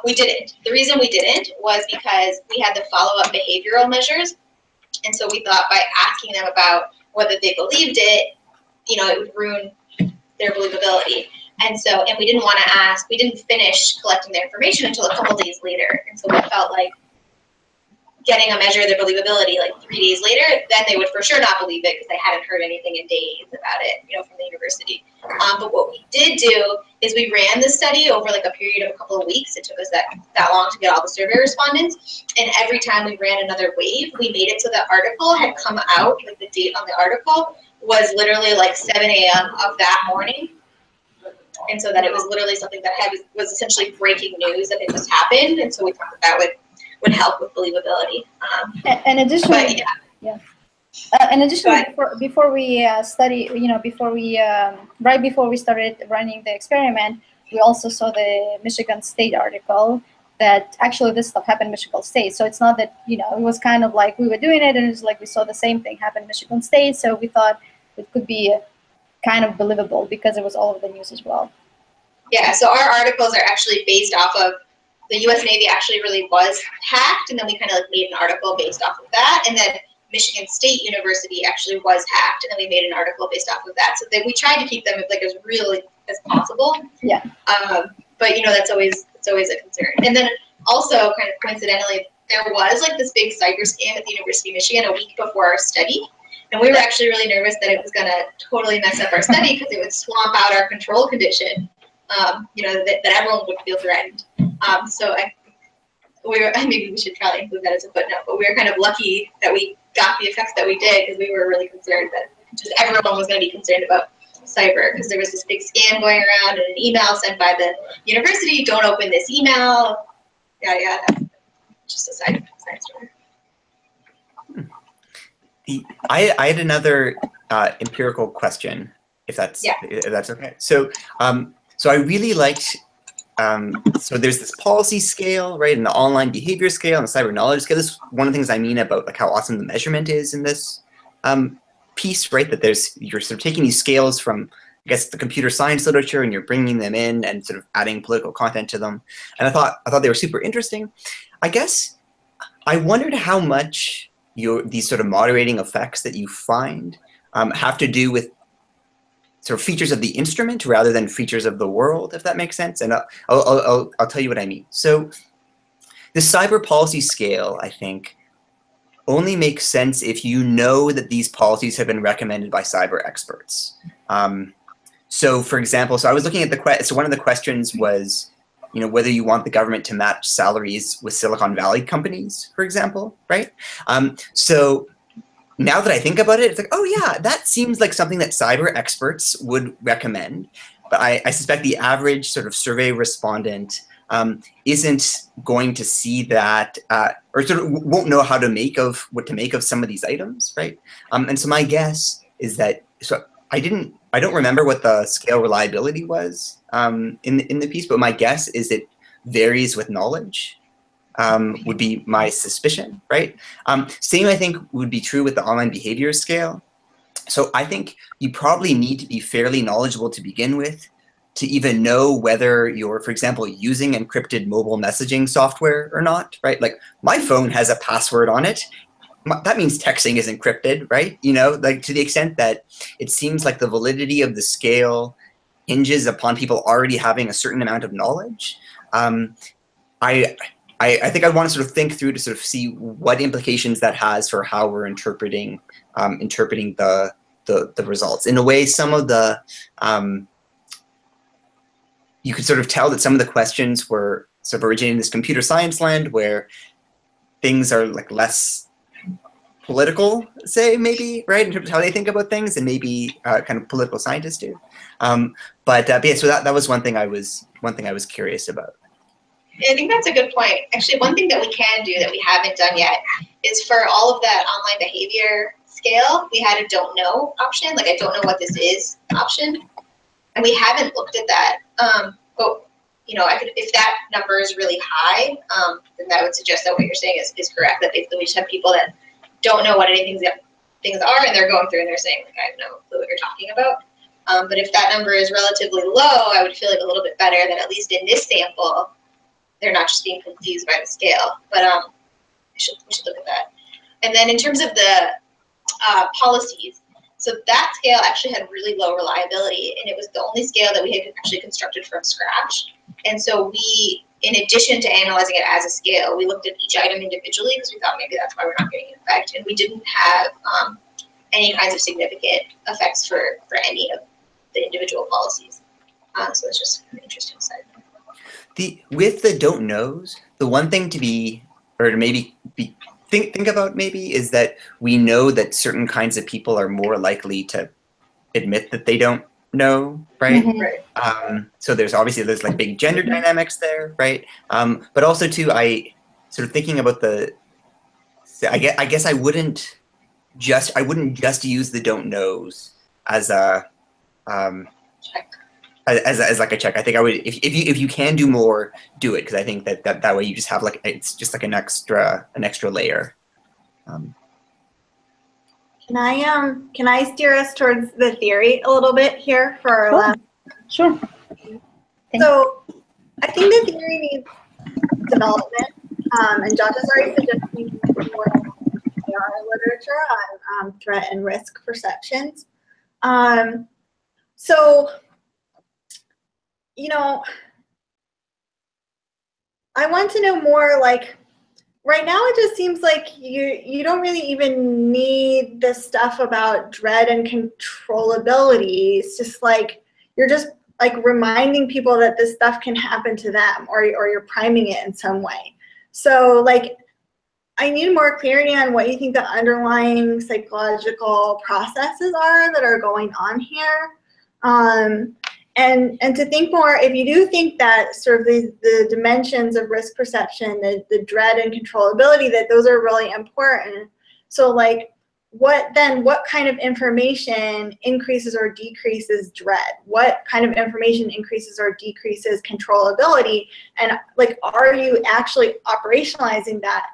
Speaker 2: We didn't. The reason we didn't was because we had the follow-up behavioral measures. And so we thought by asking them about whether they believed it, it would ruin their believability. And we didn't want to ask, we didn't finish collecting their information until a couple days later. And so we felt like getting a measure of their believability like 3 days later, then they would for sure not believe it because they hadn't heard anything in days about it, from the university. But what we did do is we ran the study over like a period of a couple of weeks. It took us that long to get all the survey respondents. And every time we ran another wave, we made it so the article had come out, like the date on the article was literally like 7 a.m. of that morning. And so that it was literally something that was essentially breaking news that it just happened. And so we thought that would help with believability.
Speaker 3: And additionally, in addition, before we study, right before we started running the experiment, we also saw the Michigan State article that actually this stuff happened in Michigan State. So it's not that, it was kind of like we were doing it and it's like we saw the same thing happen in Michigan State. So we thought it could be kind of believable because it was all over the news as well.
Speaker 2: Yeah, so our articles are actually based off of the U.S. Navy actually really was hacked, and then we kind of like made an article based off of that, and then Michigan State University actually was hacked, and then we made an article based off of that. So we tried to keep them like as real as possible.
Speaker 3: Yeah.
Speaker 2: But you know, that's always a concern. And then also kind of coincidentally, there was like this big cyber scam at the University of Michigan a week before our study. And we were actually really nervous that it was going to totally mess up our study because it would swamp out our control condition, you know, that everyone would feel threatened. So maybe we should probably include that as a footnote, but we were kind of lucky that we got the effects that we did because we were really concerned that just everyone was going to be concerned about cyber because there was this big scam going around and an email sent by the university, don't open this email, yeah, just a side story.
Speaker 4: I had another empirical question, if that's okay. So so I really liked. So there's this policy scale, right, and the online behavior scale and the cyber knowledge scale. This is one of the things I mean about like how awesome the measurement is in this piece, right? That you're sort of taking these scales from, I guess, the computer science literature, and you're bringing them in and sort of adding political content to them. And I thought they were super interesting. I guess I wondered how much these sort of moderating effects that you find have to do with sort of features of the instrument rather than features of the world, if that makes sense. And I'll tell you what I mean. So the cyber policy scale, I think, only makes sense if you know that these policies have been recommended by cyber experts. So for example, so I was looking at so one of the questions was, you know, whether you want the government to match salaries with Silicon Valley companies, for example, right? So now that I think about it, it's like, oh yeah, that seems like something that cyber experts would recommend. But I suspect the average sort of survey respondent isn't going to see that, or sort of won't know what to make of some of these items, right? And so my guess is that, so I don't remember what the scale reliability was in the piece, but my guess is it varies with knowledge. Would be my suspicion, right? Same, I think, would be true with the online behavior scale. So I think you probably need to be fairly knowledgeable to begin with to even know whether you're, for example, using encrypted mobile messaging software or not, right? Like my phone has a password on it. That means texting is encrypted, right? You know, like to the extent that it seems like the validity of the scale hinges upon people already having a certain amount of knowledge. I think I want to sort of think through to sort of see what implications that has for how we're interpreting the results. In a way, some of the you could sort of tell that some of the questions were sort of originating in this computer science land where things are like less political, say, maybe, right, in terms of how they think about things, and maybe kind of political scientists do. But yeah, so that was one thing I was curious about.
Speaker 2: Yeah, I think that's a good point. Actually, one thing that we can do that we haven't done yet is for all of that online behavior scale, we had a don't know option, like I don't know what this is option. And we haven't looked at that. But you know, if that number is really high, then that would suggest that what you're saying is correct, that basically we just have people that don't know what any things are, and they're going through and they're saying, like, I have no clue what you're talking about. But if that number is relatively low, I would feel like a little bit better that at least in this sample, they're not just being confused by the scale. But we should look at that. And then in terms of the policies, so that scale actually had really low reliability, and it was the only scale that we had actually constructed from scratch. And so we, in addition to analyzing it as a scale, we looked at each item individually because we thought maybe that's why we're not getting an effect. And we didn't have any kinds of significant effects for any of the individual policies. So it's just an interesting side.
Speaker 4: With the don't knows, the one thing to be, or to maybe think about maybe, is that we know that certain kinds of people are more likely to admit that they don't know, right?
Speaker 3: Mm-hmm.
Speaker 4: So there's like big gender dynamics there, right? But also too, I sort of thinking about I guess I wouldn't just use the don't knows as a
Speaker 2: Check.
Speaker 4: As like a check. I think I would, if you can do more, do it, because I think that way you just have like, it's just like an extra layer.
Speaker 5: Can I steer us towards the theory a little bit here for our last?
Speaker 3: Sure.
Speaker 5: So I think the theory needs development, and Josh has already suggested more literature on threat and risk perceptions. So, you know, I want to know more, like, right now it just seems like you don't really even need the stuff about dread and controllability. It's just like, you're just like reminding people that this stuff can happen to them, or you're priming it in some way. So like, I need more clarity on what you think the underlying psychological processes are that are going on here. And to think more, if you do think that sort of the dimensions of risk perception, the dread and controllability, that those are really important. So like, what kind of information increases or decreases dread? What kind of information increases or decreases controllability? And like, are you actually operationalizing that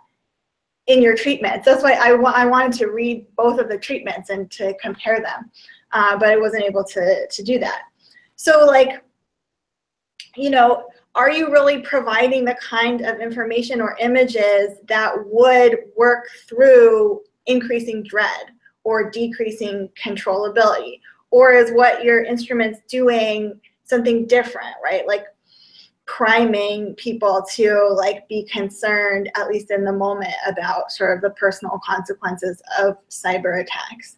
Speaker 5: in your treatments? That's why I wanted to read both of the treatments and to compare them, but I wasn't able to do that. So like, you know, are you really providing the kind of information or images that would work through increasing dread or decreasing controllability? Or is what your instrument's doing something different, right? Like priming people to like be concerned, at least in the moment, about sort of the personal consequences of cyber attacks.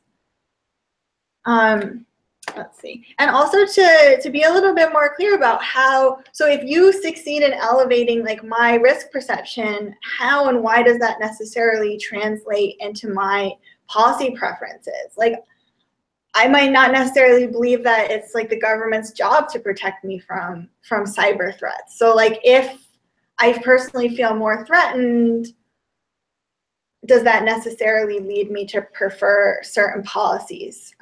Speaker 5: Let's see. And also to be a little bit more clear about how, so if you succeed in elevating like my risk perception, how and why does that necessarily translate into my policy preferences? Like, I might not necessarily believe that it's like the government's job to protect me from cyber threats. So like, if I personally feel more threatened, does that necessarily lead me to prefer certain policies?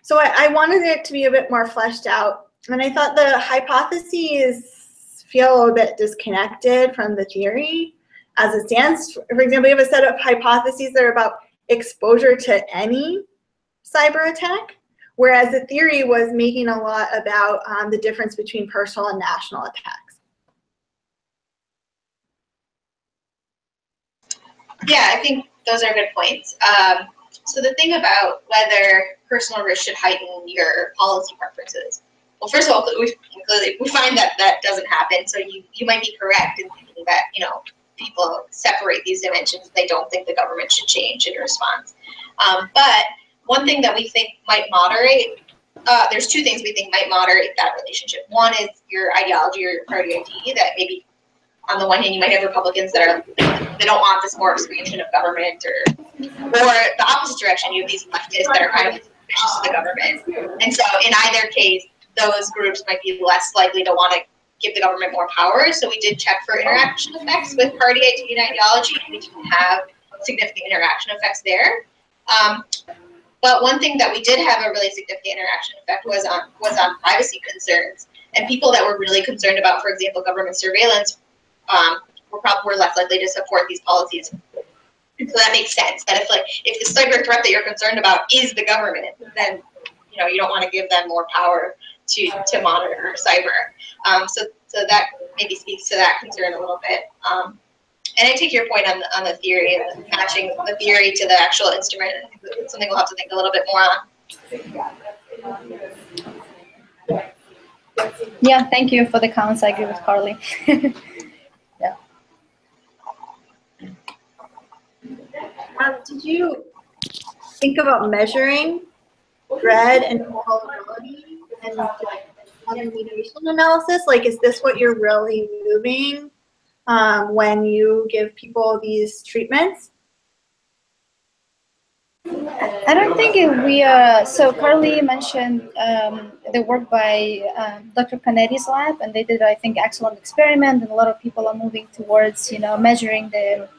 Speaker 5: So I wanted it to be a bit more fleshed out, and I thought the hypotheses feel a bit disconnected from the theory as it stands. For example, you have a set of hypotheses that are about exposure to any cyber attack, whereas the theory was making a lot about the difference between personal and national attacks.
Speaker 2: Yeah, I think those are good points. So the thing about whether personal risk should heighten your policy preferences. Well, first of all, we find that that doesn't happen. So you might be correct in thinking that, you know, people separate these dimensions. They don't think the government should change in response. But one thing that we think might moderate, there's two things we think might moderate that relationship. One is your ideology or your party ID, that maybe on the one hand you might have Republicans that are, they don't want this more expansion of government, or the opposite direction, you have these leftists that are kind of suspicious of the government. And so in either case, those groups might be less likely to want to give the government more power. So we did check for interaction effects with party ID and ideology, and we didn't have significant interaction effects there. But one thing that we did have a really significant interaction effect was on privacy concerns, and people that were really concerned about, for example, government surveillance, were less likely to support these policies. And so that makes sense. That if the cyber threat that you're concerned about is the government, then you know you don't want to give them more power to monitor cyber. So that maybe speaks to that concern a little bit. And I take your point on the theory and matching the theory to the actual instrument. I think it's something we'll have to think a little bit more on.
Speaker 3: Yeah, thank you for the comments. I agree with Carly. Yeah.
Speaker 5: Did you think about measuring dread and controllability and remediation analysis? Like, is this what you're really moving when you give people these treatments?
Speaker 3: I don't think we are. So Carly mentioned the work by Dr. Canetti's lab, and they did, I think, excellent experiment. And a lot of people are moving towards, you know, measuring the,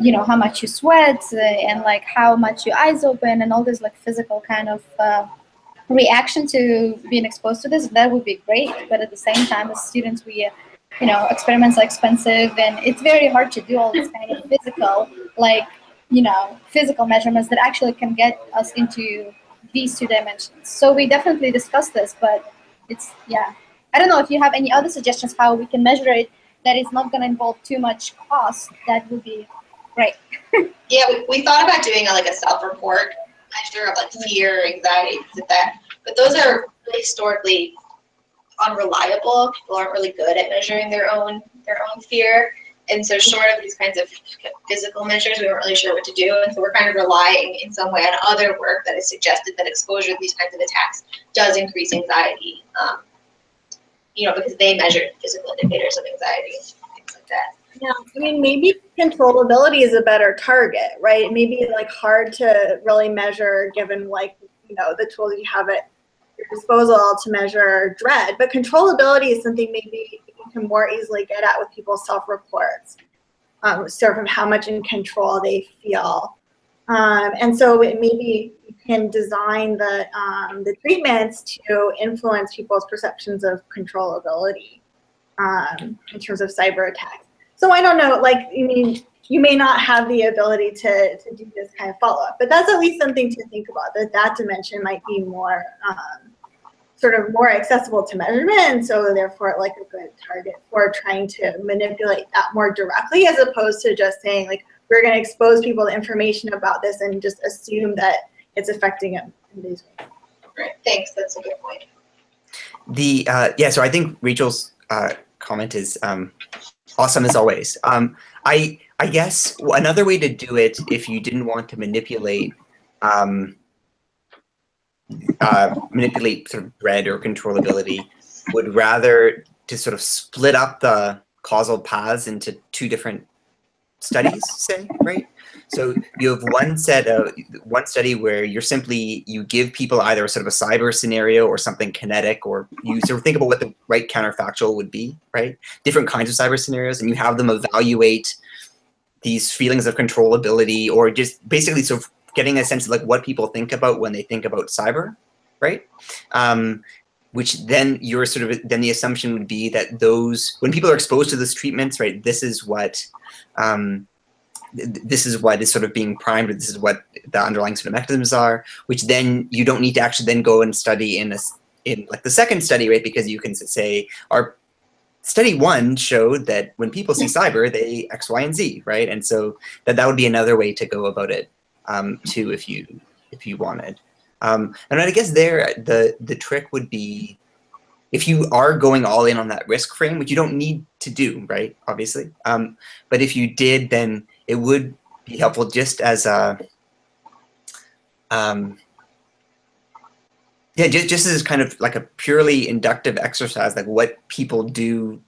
Speaker 3: you know, how much you sweat and like how much your eyes open and all this like physical kind of reaction to being exposed to this. That would be great. But at the same time, as students, we, you know, experiments are expensive, and it's very hard to do all this kind of physical, like, physical measurements that actually can get us into these 2 dimensions. So we definitely discussed this, but it's, yeah. I don't know if you have any other suggestions how we can measure it that is not going to involve too much cost. That would be great.
Speaker 2: Yeah, we thought about doing a self-report measure of fear, anxiety, things like that. But those are really historically unreliable. People aren't really good at measuring their own fear. And so short of these kinds of physical measures, we weren't really sure what to do. And so we're kind of relying in some way on other work that has suggested that exposure to these kinds of attacks does increase anxiety, because they measure physical indicators of anxiety, things like that.
Speaker 5: Yeah, I mean, maybe controllability is a better target, right? It may be hard to really measure given the tools you have at your disposal to measure dread, but controllability is something maybe you can more easily get at with people's self-reports, sort of how much in control they feel. And so maybe you can design the treatments to influence people's perceptions of controllability in terms of cyber attacks. So I don't know, you may not have the ability to do this kind of follow-up, but that's at least something to think about, that dimension might be more sort of more accessible to measurement, and so therefore a good target for trying to manipulate that more directly, as opposed to just saying we're going to expose people to information about this and just assume that it's affecting them in these ways.
Speaker 2: Right. Thanks. That's a good point.
Speaker 4: So I think Rachel's comment is awesome as always. I guess another way to do it, if you didn't want to manipulate sort of dread or controllability, would rather to sort of split up the causal paths into 2 different studies, say, right? So you have one study where you give people either sort of a cyber scenario or something kinetic, or you sort of think about what the right counterfactual would be, right? Different kinds of cyber scenarios, and you have them evaluate these feelings of controllability, or just basically sort of getting a sense of what people think about when they think about cyber, right? Which then then the assumption would be that when people are exposed to those treatments, right, this is what is sort of being primed, or this is what the underlying sort of mechanisms are, which then you don't need to actually then go and study in the second study, right? Because you can say, our study 1 showed that when people see cyber, they X, Y, and Z, right? And so that would be another way to go about it, too, if you wanted. And I guess the trick would be, if you are going all in on that risk frame, which you don't need to do, right, obviously, but if you did, then it would be helpful just as a, just as kind of a purely inductive exercise, what people do,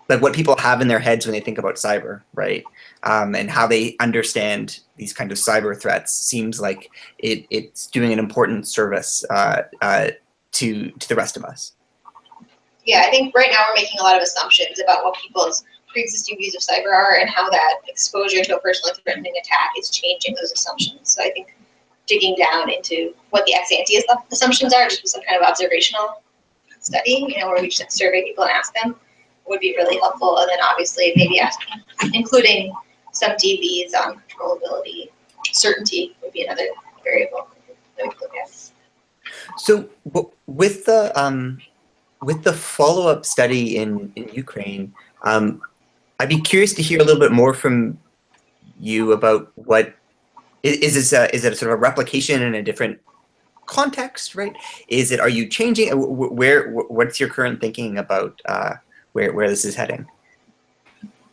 Speaker 4: what people have in their heads when they think about cyber, right, and how they understand these kind of cyber threats seems like it's doing an important service to the rest of us.
Speaker 2: Yeah, I think right now we're making a lot of assumptions about what people's pre-existing views of cyber are and how that exposure to a personally threatening attack is changing those assumptions. So I think digging down into what the ex-ante assumptions are, just with some kind of observational study, where we just survey people and ask them, would be really helpful. And then obviously maybe including some DVs on controllability, certainty would be another variable that we could look at.
Speaker 4: So with the follow-up study in Ukraine, I'd be curious to hear a little bit more from you about what is this? Is it a sort of a replication in a different context, right? Are you changing? What's your current thinking about where this is heading?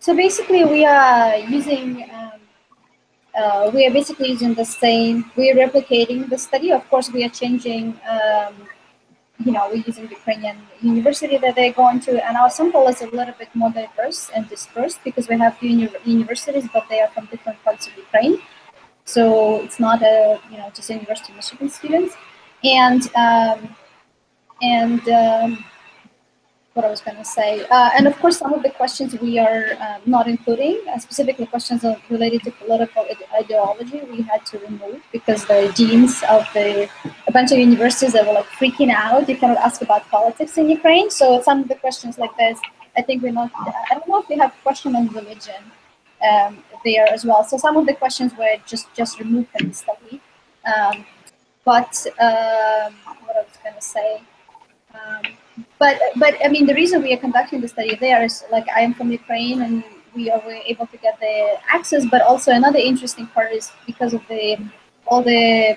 Speaker 3: So basically, we are using. We are basically using the same. We are replicating the study. Of course, we are changing. We're using the Ukrainian university that they're going to, and our sample is a little bit more diverse and dispersed because we have few universities, but they are from different parts of Ukraine. So it's not just University of Michigan students. What I was going to say, and of course, some of the questions we are not including, specifically questions related to political ideology, we had to remove because the deans of a bunch of universities that were freaking out. You cannot ask about politics in Ukraine. So some of the questions like this, I think we're not. I don't know if we have a question on religion there as well. So some of the questions were just removed from the study. But what I was going to say, but I mean, the reason we are conducting the study there is, like, I am from Ukraine and we were able to get the access, but also another interesting part is because of all the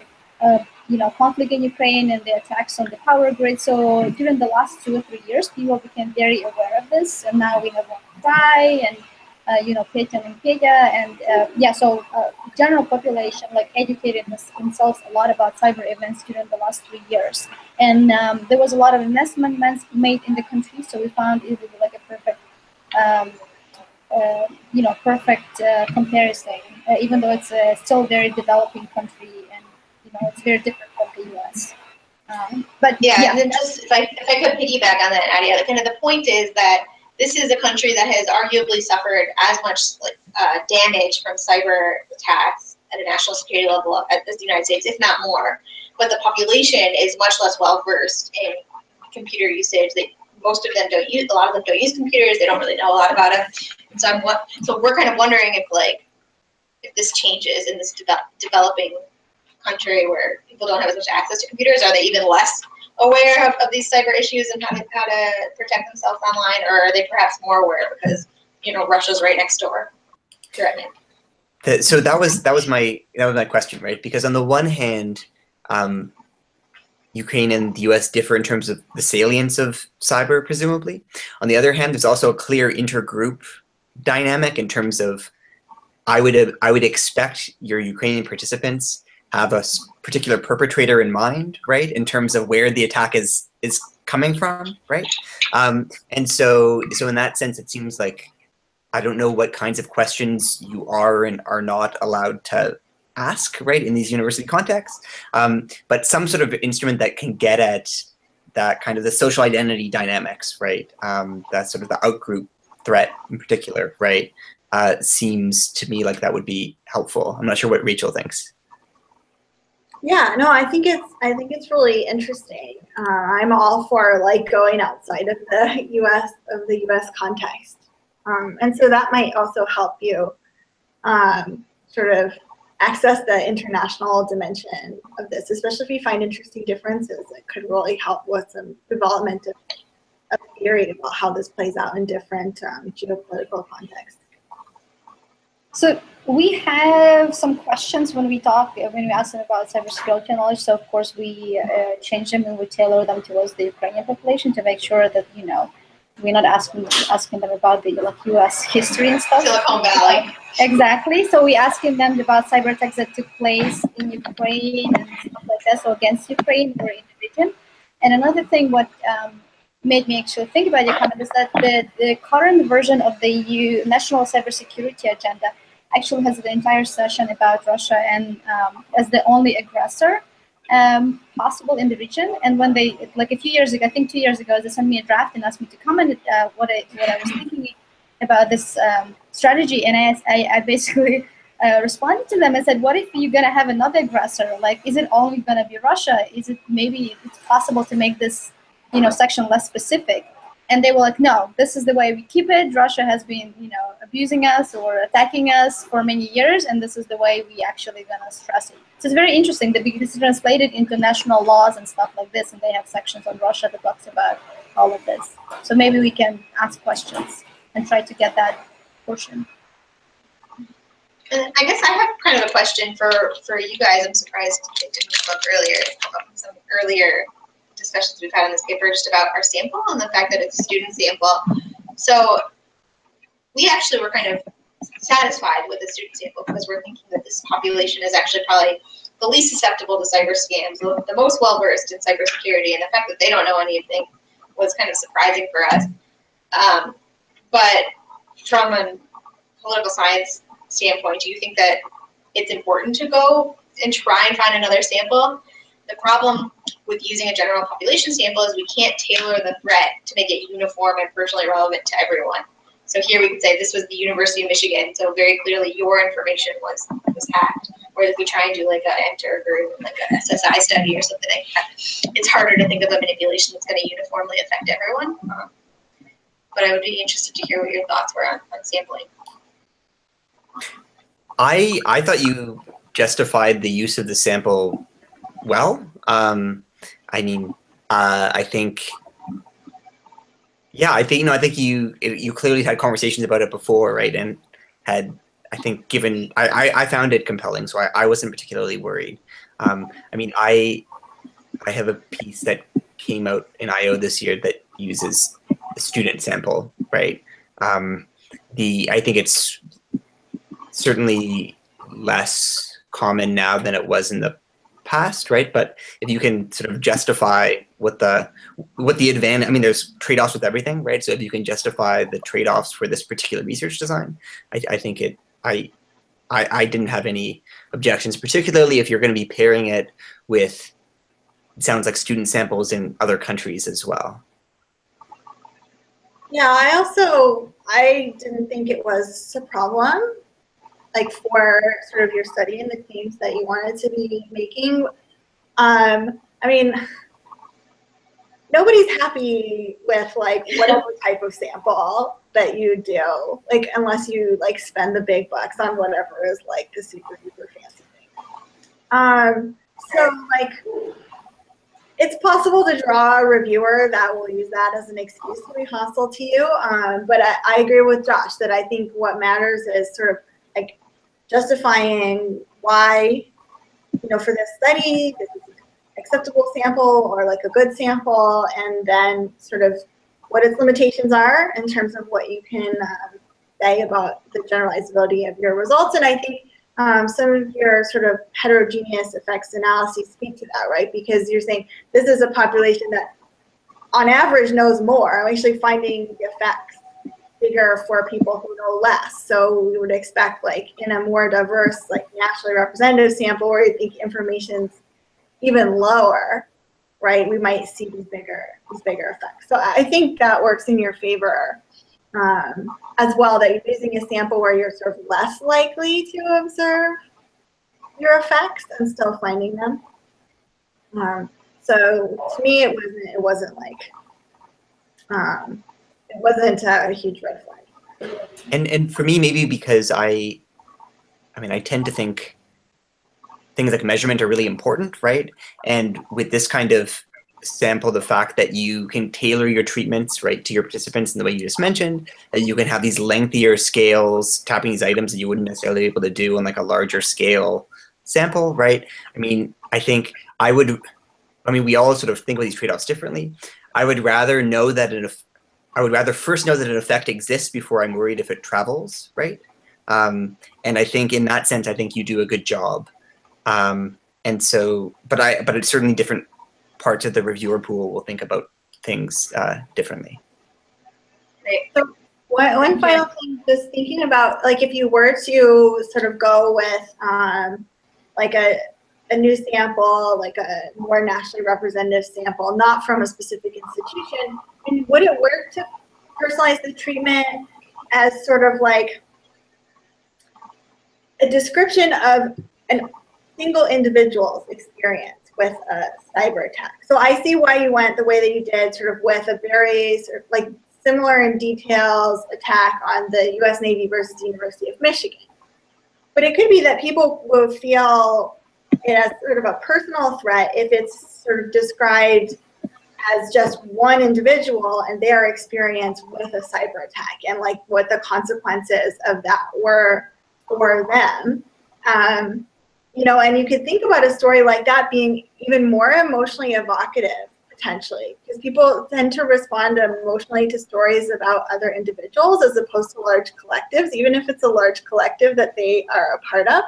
Speaker 3: conflict in Ukraine and the attacks on the power grid. So during the last 2 or 3 years, people became very aware of this, and now we have Wi-Fi and Peyton and Pega, and so general population like educated themselves a lot about cyber events during the last 3 years, and there was a lot of investment made in the country. So we found it was like a perfect, perfect comparison, even though it's still a very developing country, and it's very different from the U.S. But
Speaker 2: yeah, and then just if I could piggyback on that, Nadiya, kind of the point is that this is a country that has arguably suffered as much damage from cyber attacks at a national security level as the United States, if not more. But the population is much less well versed in computer usage. Most of them don't use. A lot of them don't use computers. They don't really know a lot about them. And so we're kind of wondering if this changes in this developing country where people don't have as much access to computers. Are they even less aware of these cyber issues and how to protect themselves online, or are they perhaps more aware because Russia's right next door threatening?
Speaker 4: So that was my question, right? Because on the one hand, Ukraine and the US differ in terms of the salience of cyber, presumably. On the other hand, there's also a clear intergroup dynamic in terms of I would expect your Ukrainian participants have a particular perpetrator in mind, right? In terms of where the attack is coming from, right? And so in that sense, it seems like I don't know what kinds of questions you are and are not allowed to ask, right, in these university contexts, but some sort of instrument that can get at that kind of the social identity dynamics, right? That sort of the outgroup threat in particular, right? Seems to me like that would be helpful. I'm not sure what Rachel thinks.
Speaker 5: Yeah, no, I think it's really interesting. I'm all for going outside of the U.S. context, and so that might also help you sort of access the international dimension of this, especially if you find interesting differences. It could really help with some development of theory about how this plays out in different geopolitical contexts.
Speaker 3: So we have some questions when we ask them about cybersecurity knowledge. So of course we change them and we tailor them towards the Ukrainian population to make sure that we're not asking them about the U.S. history and stuff.
Speaker 2: Silicon Valley.
Speaker 3: Exactly. So we're asking them about cyber attacks that took place in Ukraine and stuff like that, so against Ukraine or in the region. And another thing, what made me actually think about your comment is that the current version of the EU National Cybersecurity Agenda actually has the entire session about Russia and as the only aggressor possible in the region. And when they, like a few years ago, I think 2 years ago, they sent me a draft and asked me to comment what I was thinking about this strategy. And I basically responded to them and said, what if you're going to have another aggressor? Like, is it only going to be Russia? Is it maybe it's possible to make this section less specific? And they were like, no, this is the way we keep it. Russia has been, abusing us or attacking us for many years, and this is the way we actually gonna stress it. So it's very interesting that because it's translated into national laws and stuff like this, and they have sections on Russia that talks about all of this. So maybe we can ask questions and try to get that portion.
Speaker 2: And I guess I have kind of a question for you guys. I'm surprised it didn't come up earlier. Some earlier discussions we've had on this paper just about our sample and the fact that it's a student sample. So we actually were kind of satisfied with the student sample because we're thinking that this population is actually probably the least susceptible to cyber scams, the most well-versed in cybersecurity, and the fact that they don't know anything was kind of surprising for us. But from a political science standpoint, do you think that it's important to go and try and find another sample? The problem with using a general population sample is we can't tailor the threat to make it uniform and personally relevant to everyone. So here we could say this was the University of Michigan, so very clearly your information was hacked. Whereas if we try and do like an enter or like an SSI study or something like that, it's harder to think of a manipulation that's going to uniformly affect everyone. But I would be interested to hear what your thoughts were on sampling.
Speaker 4: I thought you justified the use of the sample well. I mean, I think, yeah, I think you clearly had conversations about it before, right? And had, I think, given, I found it compelling, so I wasn't particularly worried. I mean, I have a piece that came out in IO this year that uses a student sample, right? I think it's certainly less common now than it was in the past, right? But if you can sort of justify what the advantage, I mean, there's trade-offs with everything, right? So if you can justify the trade-offs for this particular research design, I think I didn't have any objections, particularly if you're going to be pairing it with, it sounds like, student samples in other countries as well.
Speaker 5: Yeah, I didn't think it was a problem, like for sort of your study and the claims that you wanted to be making. I mean, nobody's happy with like whatever type of sample that you do, like unless you like spend the big bucks on whatever is like the super fancy thing. So like, it's possible to draw a reviewer that will use that as an excuse to be hostile to you. But I agree with Josh that I think what matters is sort of like justifying why, you know, for this study, this is an acceptable sample or like a good sample, and then sort of what its limitations are in terms of what you can say about the generalizability of your results. And I think some of your sort of heterogeneous effects analyses speak to that, right? Because you're saying this is a population that on average knows more. I'm actually finding the effects bigger for people who know less. So we would expect like in a more diverse, like nationally representative sample where you think information's even lower, right? We might see these bigger effects. So I think that works in your favor. As well, that you're using a sample where you're sort of less likely to observe your effects and still finding them. So to me, it wasn't a huge red flag.
Speaker 4: And for me, maybe because I mean, I tend to think things like measurement are really important, right? And with this kind of sample, the fact that you can tailor your treatments, right, to your participants in the way you just mentioned, that you can have these lengthier scales, tapping these items that you wouldn't necessarily be able to do on like a larger scale sample, right? I mean, I think we all sort of think of these trade-offs differently. I would rather first know that an effect exists before I'm worried if it travels, right? And I think in that sense, I think you do a good job. And so, but it's certainly different parts of the reviewer pool will think about things differently.
Speaker 5: Great. So one final thing, just thinking about like if you were to sort of go with like a new sample, like a more nationally representative sample, not from a specific institution, and would it work to personalize the treatment as sort of like a description of a single individual's experience with a cyber attack? So I see why you went the way that you did, sort of with a very sort of like similar in details attack on the U.S. Navy versus the University of Michigan. But it could be that people will feel it as sort of a personal threat if it's sort of described as just one individual and their experience with a cyber attack and like what the consequences of that were for them. You know, and you could think about a story like that being even more emotionally evocative, potentially, because people tend to respond emotionally to stories about other individuals as opposed to large collectives, even if it's a large collective that they are a part of.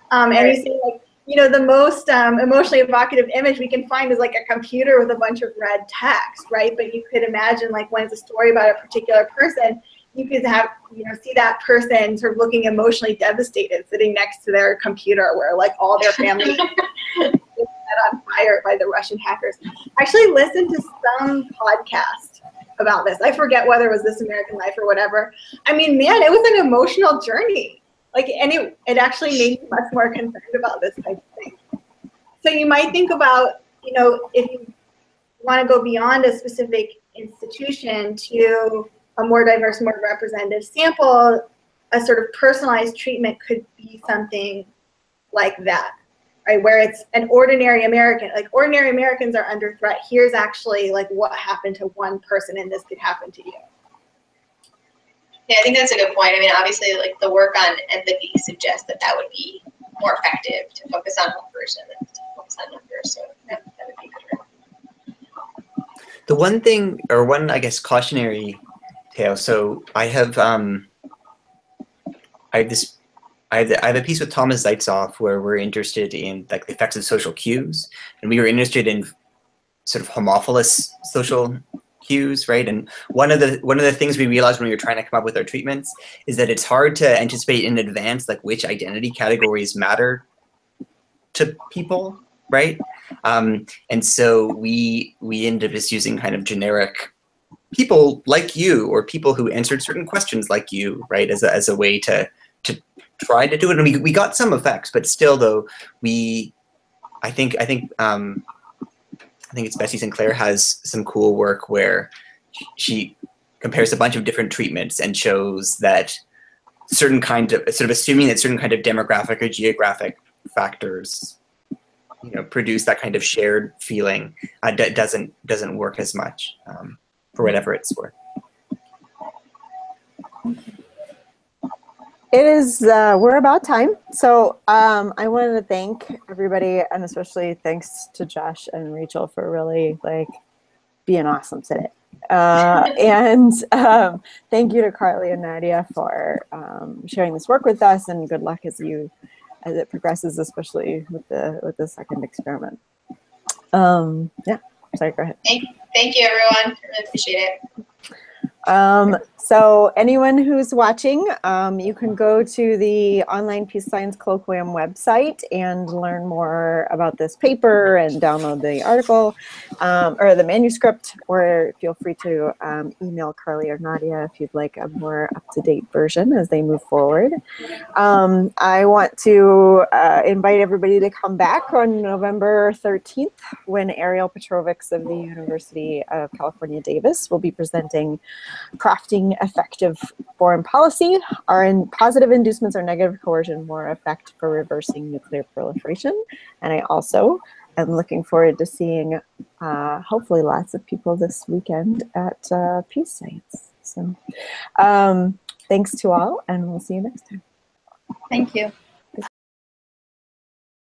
Speaker 5: And you see, like, you know, the most emotionally evocative image we can find is like a computer with a bunch of red text, right? But you could imagine, like, when it's a story about a particular person, you could have, you know, see that person sort of looking emotionally devastated sitting next to their computer where like all their family is set on fire by the Russian hackers. I actually listened to some podcast about this. I forget whether it was This American Life or whatever. I mean, man, it was an emotional journey. Like, and it actually made me much more concerned about this type of thing. So you might think about, you know, if you want to go beyond a specific institution to a more diverse, more representative sample, a sort of personalized treatment could be something like that, right? Where it's an ordinary American, like ordinary Americans are under threat. Here's actually like what happened to one person, and this could happen to you.
Speaker 2: Yeah, I think that's a good point. I mean, obviously, like the work on empathy suggests that that would be more effective to focus on one person than to focus on numbers. So that would be good.
Speaker 4: The one thing, or one, I guess, cautionary tale. So I have a piece with Thomas Zaitzoff where we're interested in like the effects of social cues, and we were interested in sort of homophilous social cues, right? And one of the things we realized when we were trying to come up with our treatments is that it's hard to anticipate in advance like which identity categories matter to people, right? And so we ended up just using kind of generic people like you, or people who answered certain questions like you, right, as a way to try to do it. And we got some effects, but still, though, I think it's Bessie Sinclair has some cool work where she compares a bunch of different treatments and shows that certain kind of, sort of assuming that certain kind of demographic or geographic factors, you know, produce that kind of shared feeling, doesn't work as much for whatever it's worth.
Speaker 1: It is, we're about time. So I wanted to thank everybody, and especially thanks to Josh and Rachel for really like being awesome today. And thank you to Carly and Nadiya for sharing this work with us, and good luck as it progresses, especially with the second experiment. Yeah, sorry, go ahead.
Speaker 2: Thank you, everyone. I really appreciate it.
Speaker 1: So anyone who's watching, you can go to the Online Peace Science Colloquium website and learn more about this paper and download the article or the manuscript, or feel free to email Carly or Nadiya if you'd like a more up-to-date version as they move forward. I want to invite everybody to come back on November 13th when Ariel Petrovics of the University of California, Davis will be presenting Crafting Effective Foreign Policy. Are positive inducements or negative coercion more effect for reversing nuclear proliferation? And I also am looking forward to seeing hopefully lots of people this weekend at Peace Science. So thanks to all, and we'll see you next time.
Speaker 3: Thank you.